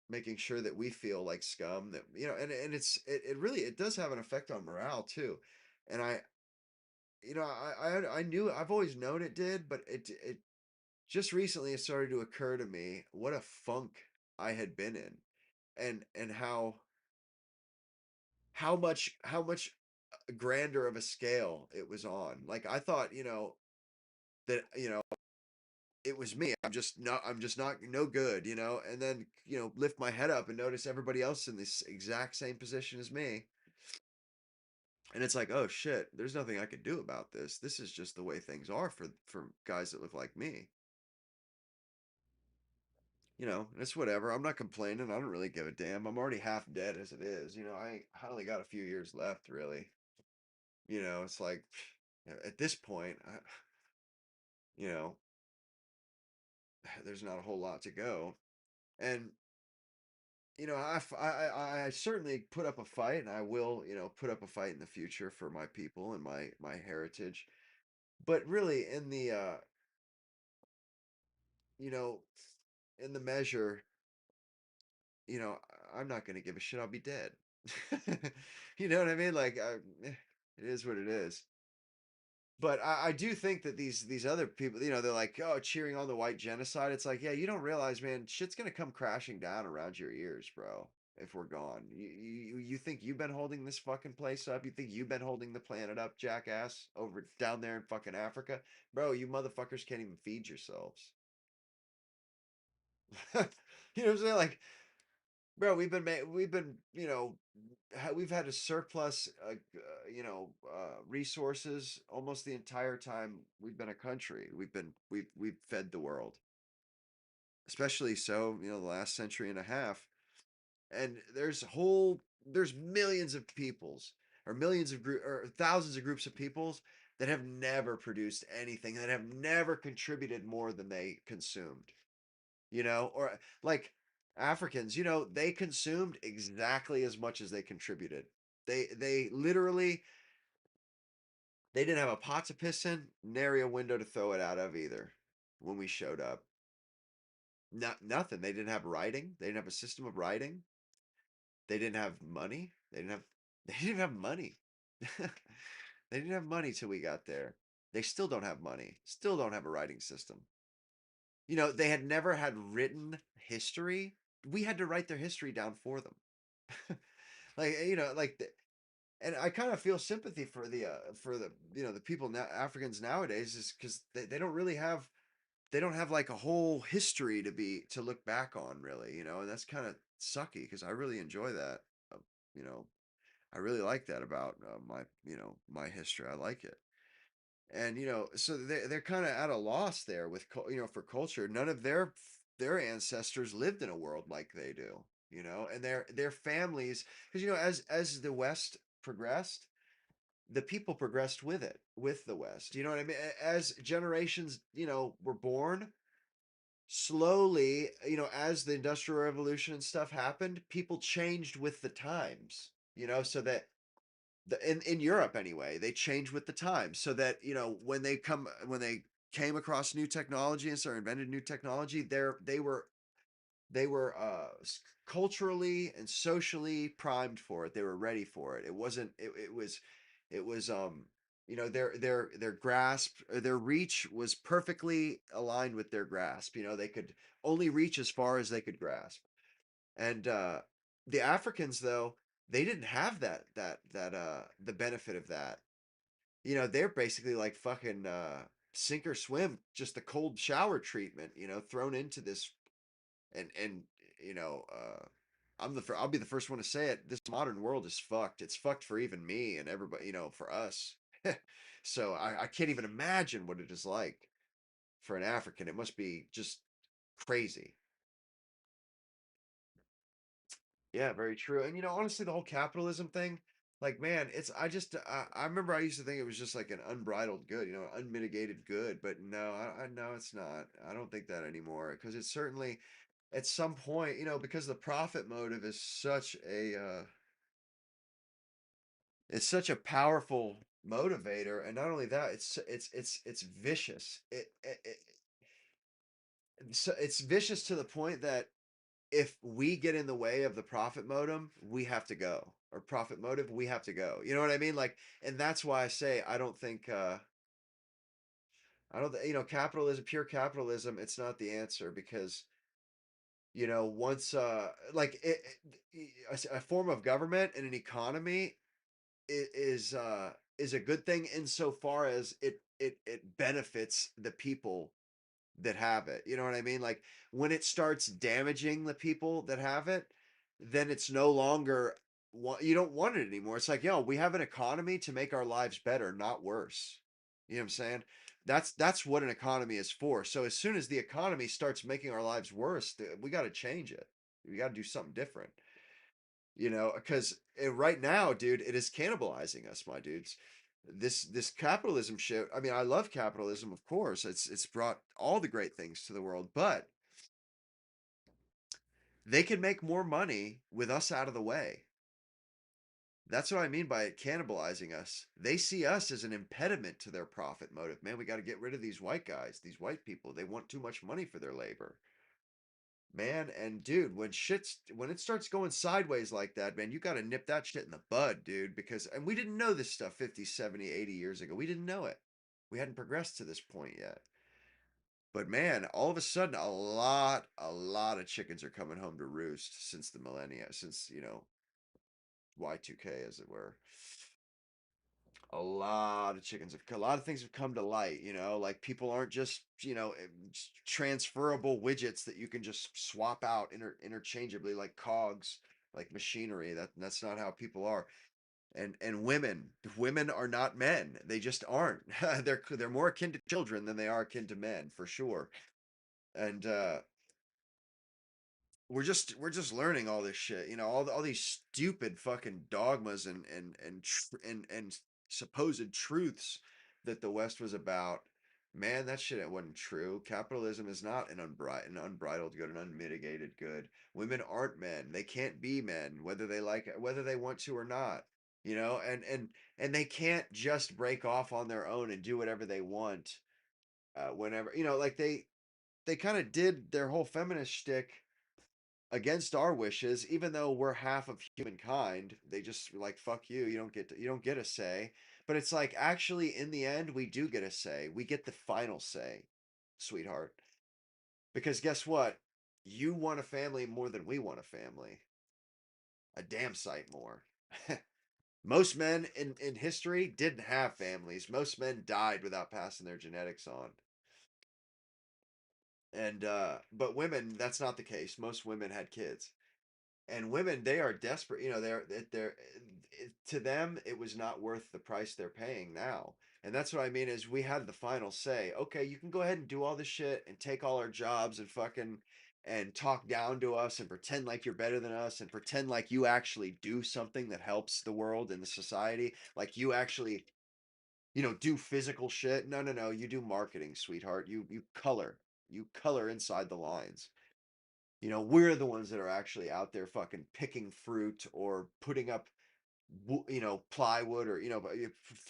making sure that we feel like scum. That, you know, and it really, it does have an effect on morale too. And you know, I knew, I've always known it did, but it just recently it started to occur to me what a funk I had been in, and how much grander of a scale it was on. Like, I thought, you know, that, you know, it was me. I'm just not no good, you know. And then, you know, lift my head up and notice everybody else in this exact same position as me. And it's like, oh shit, there's nothing I can do about this. This is just the way things are for guys that look like me. You know, it's whatever. I'm not complaining. I don't really give a damn. I'm already half dead as it is. You know, I only got a few years left, really. You know, it's like, at this point, you know, there's not a whole lot to go. And I certainly put up a fight, and I will, put up a fight in the future for my people and my heritage. But really, you know, in the measure, you know, I'm not gonna give a shit. I'll be dead. You know what I mean? Like, it is what it is. But I do think that these other people, they're like, oh, cheering on the white genocide. It's like, yeah, you don't realize, man, shit's gonna come crashing down around your ears, bro. If we're gone, you think you've been holding this fucking place up? You think you've been holding the planet up, jackass, over down there in fucking Africa, bro? You motherfuckers can't even feed yourselves. You know what I'm saying? Like, bro, we've been, we've had a surplus, resources almost the entire time we've been a country. We've fed the world, especially so, the last century and a half. And there's millions of peoples, or millions of group, or thousands of groups of peoples that have never produced anything, that have never contributed more than they consumed. Or like Africans, they consumed exactly as much as they contributed. They literally, they didn't have a pot to piss in, nary a window to throw it out of either when we showed up. Nothing. They didn't have writing. They didn't have a system of writing. They didn't have money. They didn't have money. They didn't have money till we got there. They still don't have money. Still don't have a writing system. They had never had written history. We had to write their history down for them. Like, and I kind of feel sympathy for the the people now, Africans nowadays, is because they don't really have, they don't have like a whole history to look back on, really, and that's kind of sucky because I really enjoy that. uh, you know I really like that about my history. I like it. And so they're kind of at a loss there with for culture. None of their ancestors lived in a world like they do, and their families, because as the West progressed, the people progressed with it, with the West. You know what I mean? As generations, were born, slowly, as the Industrial Revolution and stuff happened, people changed with the times, so that in Europe anyway, they change with the times, so that when they came across new technology and started invented new technology, they were culturally and socially primed for it. They were ready for it. It wasn't. It was their grasp, their reach was perfectly aligned with their grasp. They could only reach as far as they could grasp. And the Africans, though, they didn't have the benefit of that. They're basically like fucking sink or swim, just the cold shower treatment, thrown into this. And you know, I'll be the first one to say it. This modern world is fucked. It's fucked for even me and everybody, for us. So I can't even imagine what it is like for an African. It must be just crazy. Yeah, very true. And honestly, the whole capitalism thing, like, man, I remember I used to think it was just like an unbridled good, unmitigated good, but no, I no, it's not. I don't think that anymore, because it's certainly at some point, because the profit motive is it's such a powerful motivator, and not only that, it's vicious. It's vicious to the point that if we get in the way of the profit motive, we have to go. Or profit motive, we have to go. You know what I mean? Like, and that's why I say I don't capitalism, pure capitalism, it's not the answer, because once like a form of government and an economy is a good thing insofar as it benefits the people that have it. You know what I mean? Like, when it starts damaging the people that have it, then it's no longer, you don't want it anymore. It's like, we have an economy to make our lives better, not worse. You know what I'm saying? That's what an economy is for. So as soon as the economy starts making our lives worse, we got to change it. We got to do something different. Because right now, dude, it is cannibalizing us, my dudes. this capitalism shit. I mean, I love capitalism, of course. It's brought all the great things to the world, but they can make more money with us out of the way. That's what I mean by it cannibalizing us. They see us as an impediment to their profit motive. Man, we got to get rid of these white guys, these white people. They want too much money for their labor. Man, and dude, when it starts going sideways like that, man, you got to nip that shit in the bud, dude, because and we didn't know this stuff 50, 70, 80 years ago. We didn't know it. We hadn't progressed to this point yet. But man, all of a sudden a lot of chickens are coming home to roost since the millennia, since, Y2K as it were. A lot of a lot of things have come to light, like people aren't just, transferable widgets that you can just swap out interchangeably like cogs, like machinery. That's not how people are. And women are not men. They just aren't. They're more akin to children than they are akin to men, for sure. And we're just learning all this shit, all these stupid fucking dogmas and supposed truths that the West was about. Man, that shit it wasn't true. Capitalism is not an unbridled good, an unmitigated good. Women aren't men. They can't be men, whether they want to or not. And they can't just break off on their own and do whatever they want. Whenever like they kind of did their whole feminist shtick against our wishes, even though we're half of humankind. They just like, fuck you, you don't get a say. But it's like, actually, in the end, we do get a say. We get the final say, sweetheart. Because guess what? You want a family more than we want a family. A damn sight more. Most men in history didn't have families. Most men died without passing their genetics on. And but women, that's not the case. Most women had kids. And women, they are desperate. They're to them it was not worth the price they're paying now. And that's what I mean is we had the final say. Okay, you can go ahead and do all this shit and take all our jobs and fucking and talk down to us and pretend like you're better than us and pretend like you actually do something that helps the world and the society, like you actually, do physical shit. No, no, no, you do marketing, sweetheart. You color. You color inside the lines. We're the ones that are actually out there fucking picking fruit or putting up, plywood or,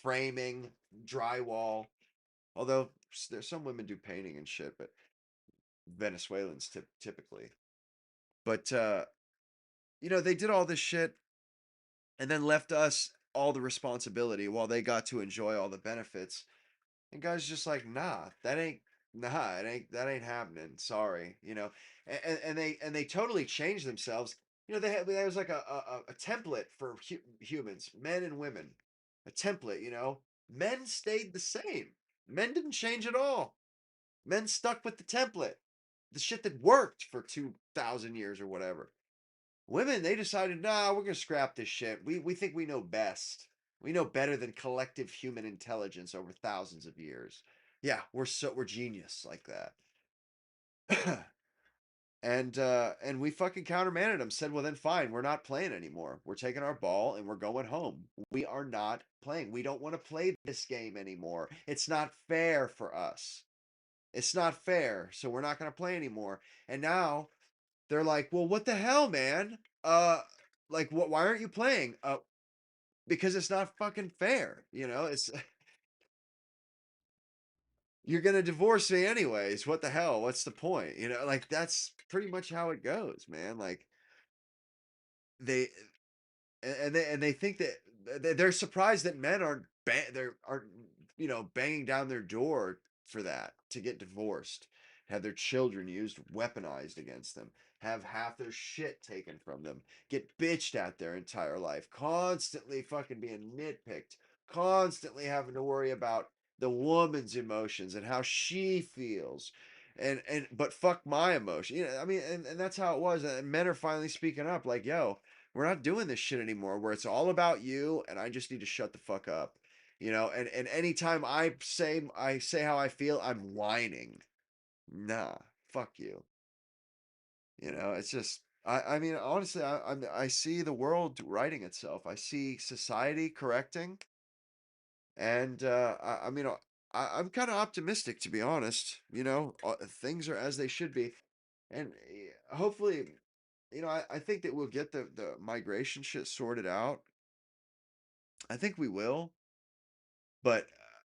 framing, drywall. Although there's some women do painting and shit, but Venezuelans typically. But, they did all this shit and then left us all the responsibility while they got to enjoy all the benefits. And guys just like, that ain't happening. Sorry, and they totally changed themselves. There was like a template for humans, men and women, a template. Men stayed the same. Men didn't change at all. Men stuck with the template, the shit that worked for 2,000 years or whatever. Women, they decided, nah, we're gonna scrap this shit. We think we know best. We know better than collective human intelligence over thousands of years. Yeah, we're genius like that. And we fucking countermanded them. Said, well then fine, we're not playing anymore. We're taking our ball and we're going home. We are not playing. We don't want to play this game anymore. It's not fair for us. It's not fair. So we're not gonna play anymore. And now they're like, well, what the hell, man? Like, what? Why aren't you playing? Because it's not fucking fair. It's you're gonna divorce me anyways. What the hell? What's the point? Like that's pretty much how it goes, man. Like they and they think that they're surprised that men aren't banging down their door for that to get divorced, have their children used weaponized against them, have half their shit taken from them, get bitched at their entire life, constantly fucking being nitpicked, constantly having to worry about the woman's emotions and how she feels. But fuck my emotion. I mean, and that's how it was. And men are finally speaking up, like, yo, we're not doing this shit anymore where it's all about you and I just need to shut the fuck up. And anytime I say how I feel, I'm whining. Nah, fuck you. It's just I mean honestly I see the world righting itself. I see society correcting And I mean, I'm kind of optimistic, to be honest. Things are as they should be, and hopefully, I think that we'll get the migration shit sorted out. I think we will, but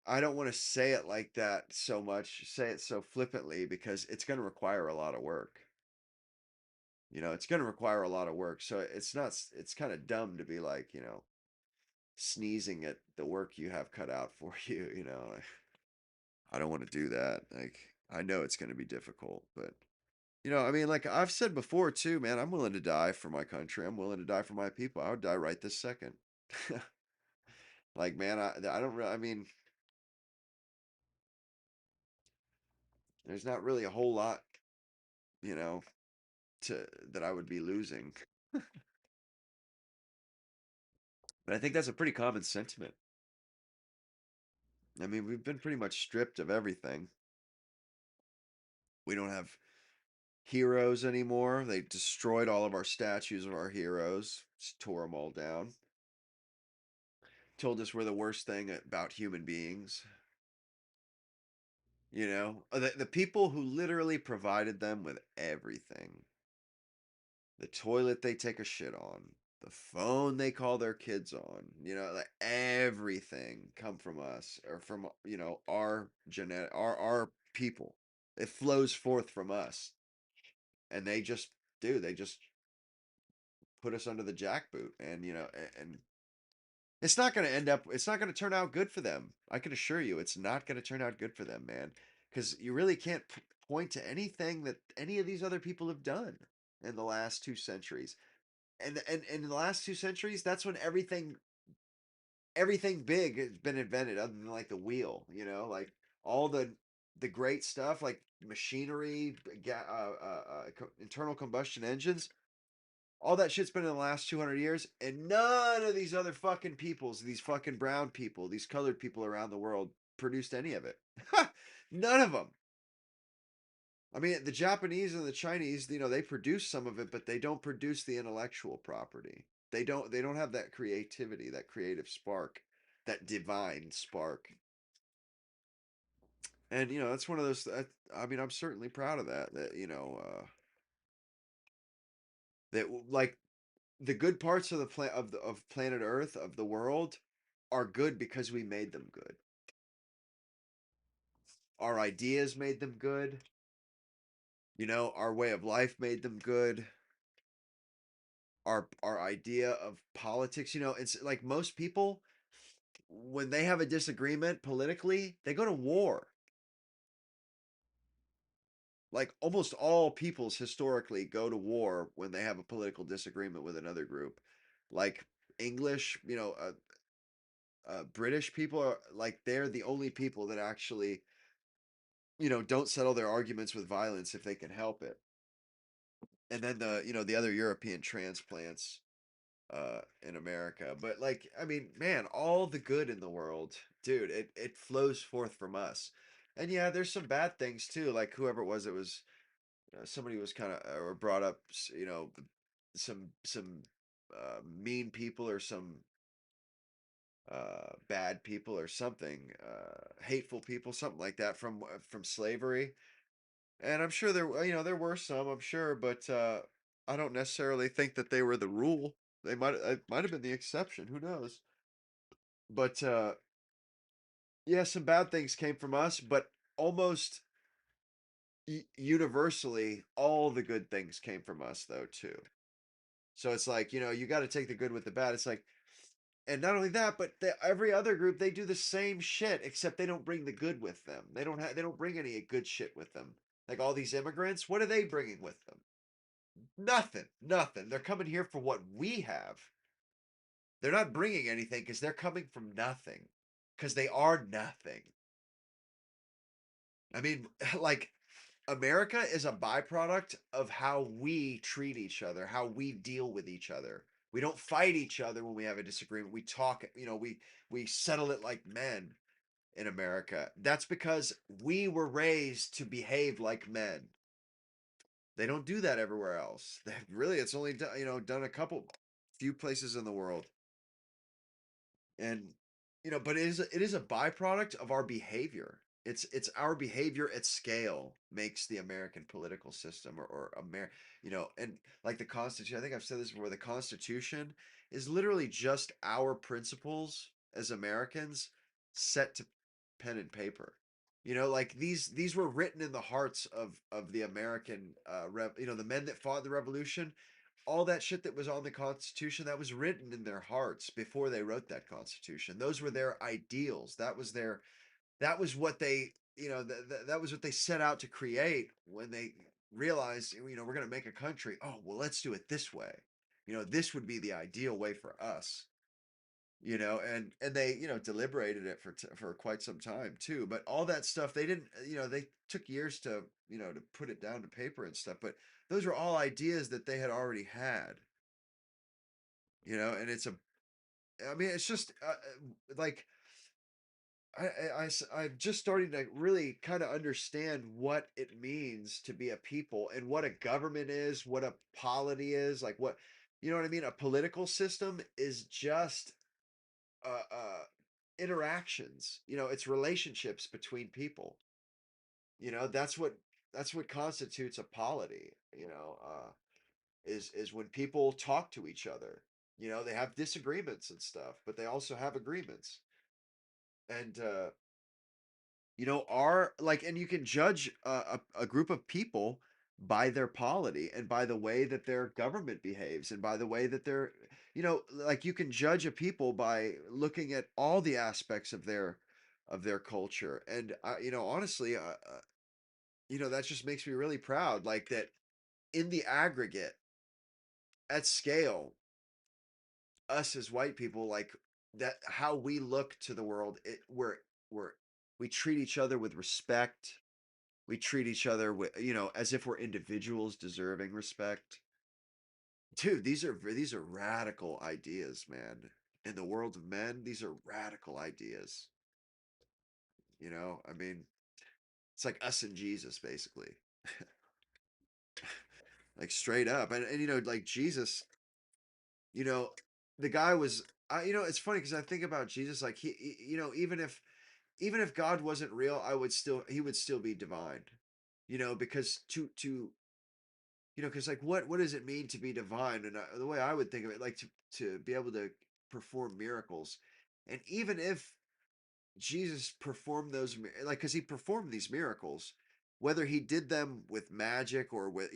I don't want to say it like that so much, say it so flippantly, because it's going to require a lot of work. It's going to require a lot of work. So it's kind of dumb to be like, sneezing at the work you have cut out for you. I don't want to do that. Like, I know it's going to be difficult, but I mean, like I've said before too, man, I'm willing to die for my country. I'm willing to die for my people. I would die right this second. Like, man, I don't really, I mean, there's not really a whole lot, you know, to that I would be losing. But I think that's a pretty common sentiment. I mean, we've been pretty much stripped of everything. We don't have heroes anymore. They destroyed all of our statues of our heroes, just tore them all down. Told us we're the worst thing about human beings. The people who literally provided them with everything, the toilet they take a shit on, the phone they call their kids on, like everything come from us or from our genetic our people. It flows forth from us, and they just put us under the jackboot, and and it's not going to end up, it's not going to turn out good for them. I can assure you it's not going to turn out good for them, man, because you really can't point to anything that any of these other people have done in the last 2 centuries. And in the last 2 centuries, that's when everything big has been invented, other than like the wheel. Like all the great stuff, like machinery, internal combustion engines. All that shit's been in the last 200 years, and none of these other fucking peoples, these fucking brown people, these colored people around the world produced any of it. None of them. I mean, the Japanese and the Chinese, they produce some of it, but they don't produce the intellectual property. They don't have that creativity, that creative spark, that divine spark. And that's one of those I mean, I'm certainly proud of that that like the good parts of the of planet Earth, of the world, are good because we made them good. Our ideas made them good. Our way of life made them good. Our idea of politics, it's like most people, when they have a disagreement politically, they go to war. Like almost all peoples historically go to war when they have a political disagreement with another group. Like English, British people are like, they're the only people that actually don't settle their arguments with violence if they can help it. And then the other European transplants in America. But like, I mean, man, all the good in the world, dude, it flows forth from us. And yeah, there's some bad things too. Like whoever it was somebody was kind of or brought up, some mean people, or some bad people, or something, hateful people, something like that, from slavery. And I'm sure there were some, I'm sure, but I don't necessarily think that they were the rule. They might have been the exception. Who knows? But yeah, some bad things came from us, but almost universally, all the good things came from us, though, too. So it's like, you got to take the good with the bad. It's like, and not only that, but every other group, they do the same shit, except they don't bring the good with them. They don't bring any good shit with them. Like all these immigrants, what are they bringing with them? Nothing, nothing. They're coming here for what we have. They're not bringing anything because they're coming from nothing, because they are nothing. I mean, like, America is a byproduct of how we treat each other, how we deal with each other. We don't fight each other when we have a disagreement. We talk, we settle it like men in America. That's because we were raised to behave like men. They don't do that everywhere else. Really, it's only done a few places in the world. And but it is a byproduct of our behavior. It's our behavior at scale makes the American political system and like the Constitution. I think I've said this before. The Constitution is literally just our principles as Americans set to pen and paper. Like these were written in the hearts of the American the men that fought the revolution. All that shit that was on the Constitution, that was written in their hearts before they wrote that Constitution. Those were their ideals. That was what they, that was what they set out to create when they realized, we're going to make a country. Oh, well, let's do it this way. This would be the ideal way for us. And they, deliberated it for quite some time too. But all that stuff, they didn't, they took years to, to put it down to paper and stuff. But those were all ideas that they had already had. And I mean, it's just like I'm just starting to really kind of understand what it means to be a people and what a government is, what a polity is, like what, you know what I mean? A political system is just interactions. It's relationships between people. That's what constitutes a polity. Is when people talk to each other. They have disagreements and stuff, but they also have agreements. And are like, and you can judge a group of people by their polity and by the way that their government behaves and by the way that like you can judge a people by looking at all the aspects of their culture. And honestly, that just makes me really proud, like that in the aggregate, at scale, us as white people, like that, how we look to the world, we're we treat each other with respect. We treat each other with, as if we're individuals deserving respect. Dude, these are radical ideas, man. In the world of men, these are radical ideas. I mean, it's like us and Jesus, basically. Like straight up. And like Jesus, you know, the guy was it's funny because I think about Jesus, like even if God wasn't real, he would still be divine. Because because like what does it mean to be divine? And the way I would think of it, like to be able to perform miracles, and even if Jesus performed like, because he performed these miracles, whether he did them with magic or with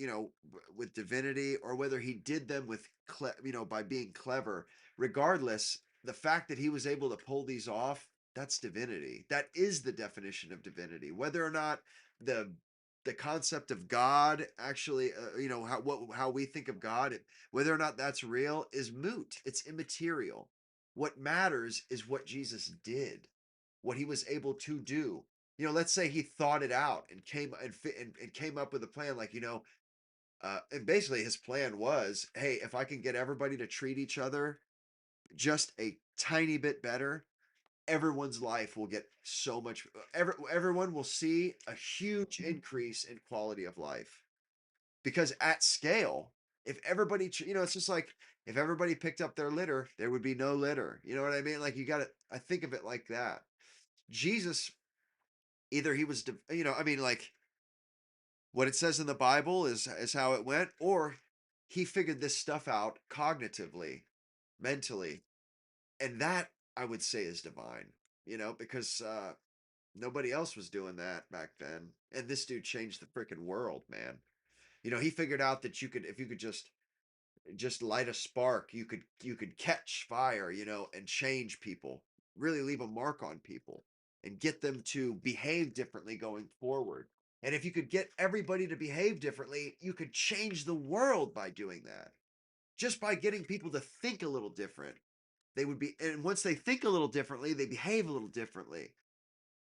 with divinity, or whether he did them with by being clever. Regardless, the fact that he was able to pull these off, that's divinity. That is the definition of divinity. Whether or not the the concept of God actually, how we think of God, whether or not that's real is moot. It's immaterial. What matters is what Jesus did, what he was able to do. Let's say he thought it out and came up with a plan, like, and basically his plan was, hey, if I can get everybody to treat each other just a tiny bit better, everyone's life will get so much. Everyone will see a huge increase in quality of life, because at scale, if everybody, it's just like if everybody picked up their litter, there would be no litter. You know what I mean? Like, you got to, I think of it like that. Jesus, either he was, I mean, like, what it says in the Bible is how it went, or he figured this stuff out cognitively, mentally, and that I would say is divine. Because nobody else was doing that back then, and this dude changed the freaking world, man. He figured out that if you could just light a spark, you could catch fire, and change people, really leave a mark on people, and get them to behave differently going forward. And if you could get everybody to behave differently, you could change the world by doing that. Just by getting people to think a little different. And once they think a little differently, they behave a little differently.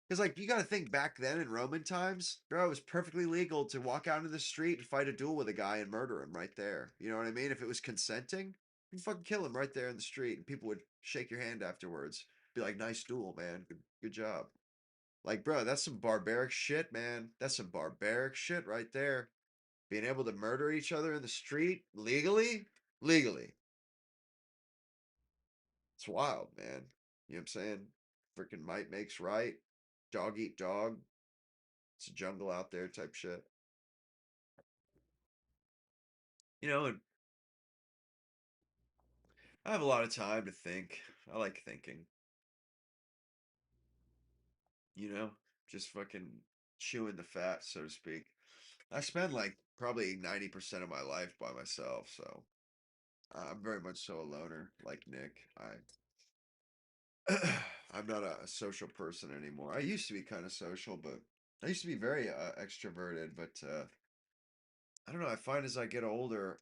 Because, like, you got to think, back then in Roman times, bro, it was perfectly legal to walk out into the street and fight a duel with a guy and murder him right there. You know what I mean? If it was consenting, you can fucking kill him right there in the street, and people would shake your hand afterwards, be like, "Nice duel, man. Good job." Like, bro, that's some barbaric shit, man. That's some barbaric shit right there. Being able to murder each other in the street legally, legally. It's wild, man. You know what I'm saying? Freaking might makes right. Dog eat dog. It's a jungle out there type shit. And I have a lot of time to think. I like thinking. Just fucking chewing the fat, so to speak. I spend like probably 90% of my life by myself, so I'm very much so a loner, like Nick. I'm not a social person anymore. I used to be kind of social, but I used to be very extroverted, but I don't know. I find as I get older,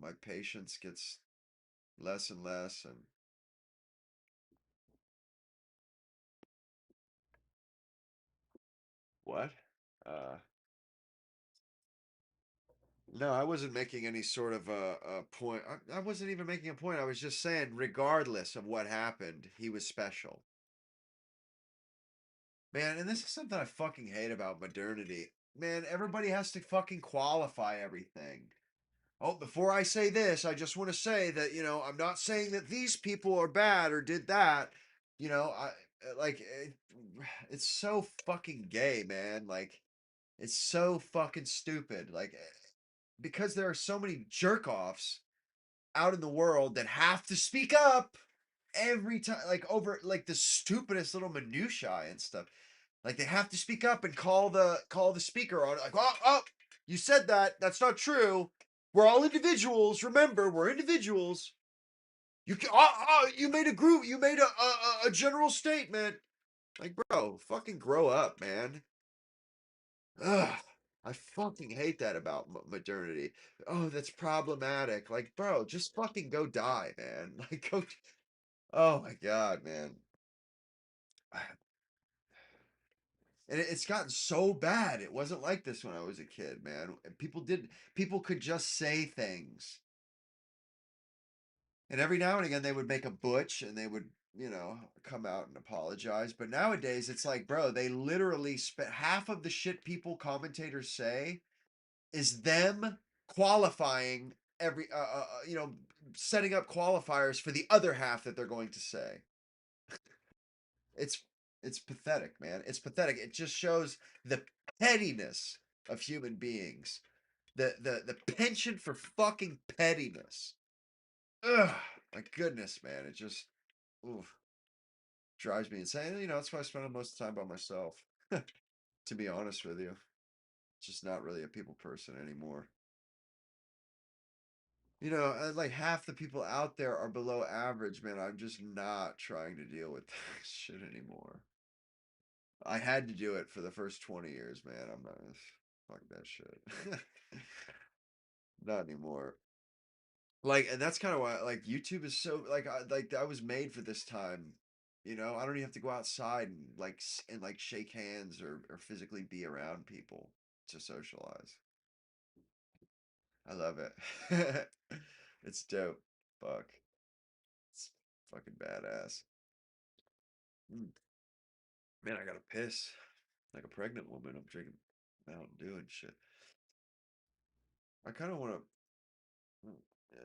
my patience gets less and less, and what? Uh, no, I wasn't making any sort of a point. I wasn't even making a point. I was just saying, regardless of what happened, he was special. Man, and this is something I fucking hate about modernity. Man, everybody has to fucking qualify everything. Oh, before I say this, I just want to say that, I'm not saying that these people are bad or did that. I like it's so fucking gay, man. Like it's so fucking stupid. Like because there are so many jerk offs out in the world that have to speak up every time, like over like the stupidest little minutiae and stuff. Like they have to speak up and call the speaker on. Like, oh, you said that. That's not true. We're all individuals. Remember, we're individuals. You made a group. You made a general statement. Like, bro, fucking grow up, man. Ugh. I fucking hate that about modernity. Oh, that's problematic. Like, bro, just fucking go die, man. Like, go. Oh my god, man. And it's gotten so bad. It wasn't like this when I was a kid, man. People could just say things. And every now and again they would make a butch and they would, come out and apologize. But nowadays it's like, bro, they literally spent half of the shit people commentators say is them qualifying setting up qualifiers for the other half that they're going to say. It's it's pathetic, man. It's pathetic. It just shows the pettiness of human beings. The penchant for fucking pettiness. Ugh, my goodness, man. It just oof, drives me insane. That's why I spend most of the time by myself. To be honest with you. Just not really a people person anymore. Like half the people out there are below average, man. I'm just not trying to deal with that shit anymore. I had to do it for the first 20 years, man. I'm not fuck that shit. Not anymore. Like, and that's kind of why like YouTube is so like I was made for this time. I don't even have to go outside and like shake hands or physically be around people to socialize. I love it. It's dope. Fuck. It's fucking badass. Mm. Man, I gotta piss like a pregnant woman. I'm drinking Mountain Dew and shit. I kind of want to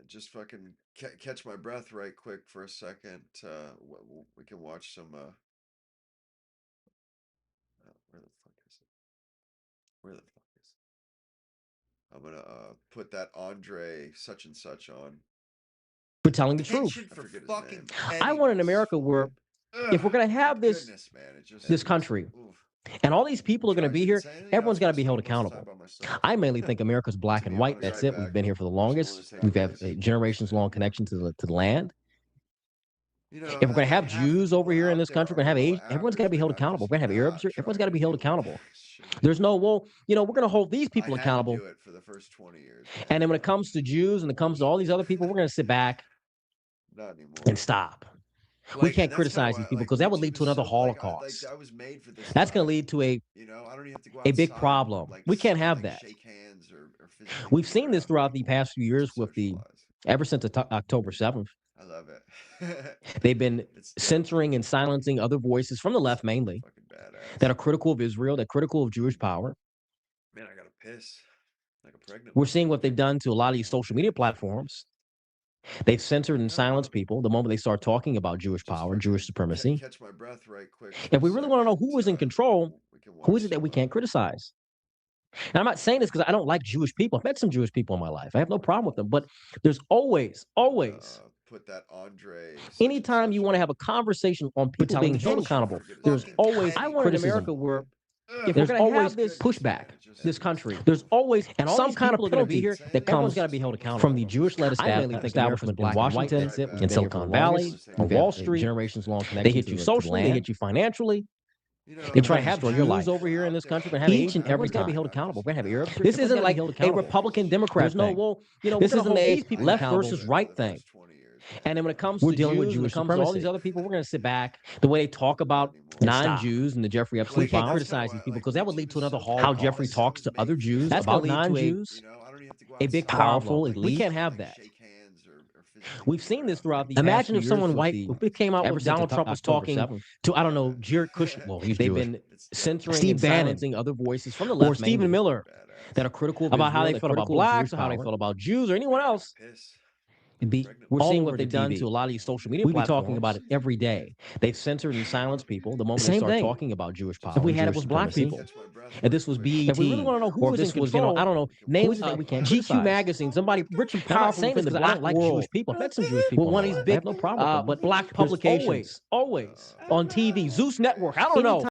just fucking catch my breath right quick for a second. We can watch some. Where the fuck is it? Where the fuck is it? I'm gonna put that Andre such and such on. We're telling the truth. Penchant for fucking I want an America where if we're going to have this goodness, man, this country oof, and all these people are going to drives be me here, insane. everyone's got to That's be why I held spend most of the time accountable. by myself. I mainly think America's black To and be white. honest, That's right it. We've back. been here for the Just wanted longest. to take a We've had piss. a generations long connection to the land. If we're going to Like have half the Jews over people here in out this there country, are we're going to have below Asian, everyone's got to average, be man. held I'm accountable. just We're going to have Arabs not here. Everyone's got trying to to be held deal with accountable. this shit There's no, anymore. well, we're going to hold these I people had to accountable. do it for the first 20 years, man. And then when it comes to Jews and it comes to all these other people, we're going to sit back Not and anymore. stop. We Like, can't and that's kind of criticize why, these people like, because that would lead YouTube to is another so Holocaust. I was made for this That's going to time. lead to a I don't even have to go a big outside and problem. We can't have that. shake hands or physically We've be seen this around throughout the people past few to years with socialize. ever since October 7th. I love it. They've been It's dope. censoring and silencing other voices from the left mainly Fucking badass. that are critical of Israel, that are critical of Jewish power. Man, I gotta piss like a pregnant We're woman. seeing what they've done to a lot of these social media platforms They've censored and silenced people the moment they start talking about Jewish power, Jewish supremacy. Catch my breath right quick. If we really want to know who is in control, who is it that we can't criticize? And I'm not saying this because I don't like Jewish people. I've met some Jewish people in my life. I have no problem with them. But there's always put that Andre. Anytime you want to have a conversation on people being held accountable, there's always I want in America where if there's always this pushback, this country, there's always and some kind of penalty here that comes got to be held accountable from the Jewish-led establishment in Washington, in Silicon Valley, on Wall Street, generations long. They hit you socially, they hit you financially. They try to have destroy your your life life. over here in this country. Each and every time. Be held accountable. We're gonna have Arabs. This isn't like a Republican Democrat There's no thing. well, This isn't a people left accountable. versus right thing. And then when it comes We're to dealing with Jews, when it Jewish comes to all these supremacy. other people, we're going to sit back. The way they talk about non-Jews and the Jeffrey Epstein We can't files, criticize these people because that would lead to another Holocaust. How Jeffrey talks to other Jews That's about gonna lead to non-Jews, a big powerful elite. We can't have that. We've seen this throughout the Imagine past if someone years white with it came out ever with since Donald Trump was October talking 7th. to, I don't know, Jared Kushner. Well, he's they've Jewish. been censoring Steve and Bannon. silencing other voices from the left, Or Stephen mainly, Miller, that are critical of about Israel, how they they're felt about critical of blacks, Jewish or how they power. felt about Jews, or anyone else. We're all seeing over what they've the done TV. to a lot of these social media We be platforms. talking about it every day. They've censored and silenced people the moment Same they start thing. talking about Jewish power. If we had it Jewish with black supremacy. people. And this was BET. If we really wanna know who or was if this in was, control, I don't know, who names is it that we can't GQ criticize? magazine, somebody rich and I'm not powerful saying from this the 'cause I black don't like world. Jewish people. I've met some Jewish people. Well, one of in my these life. big I have no problem with them, but black there's publications. always on TV, Zeus Network. I don't know.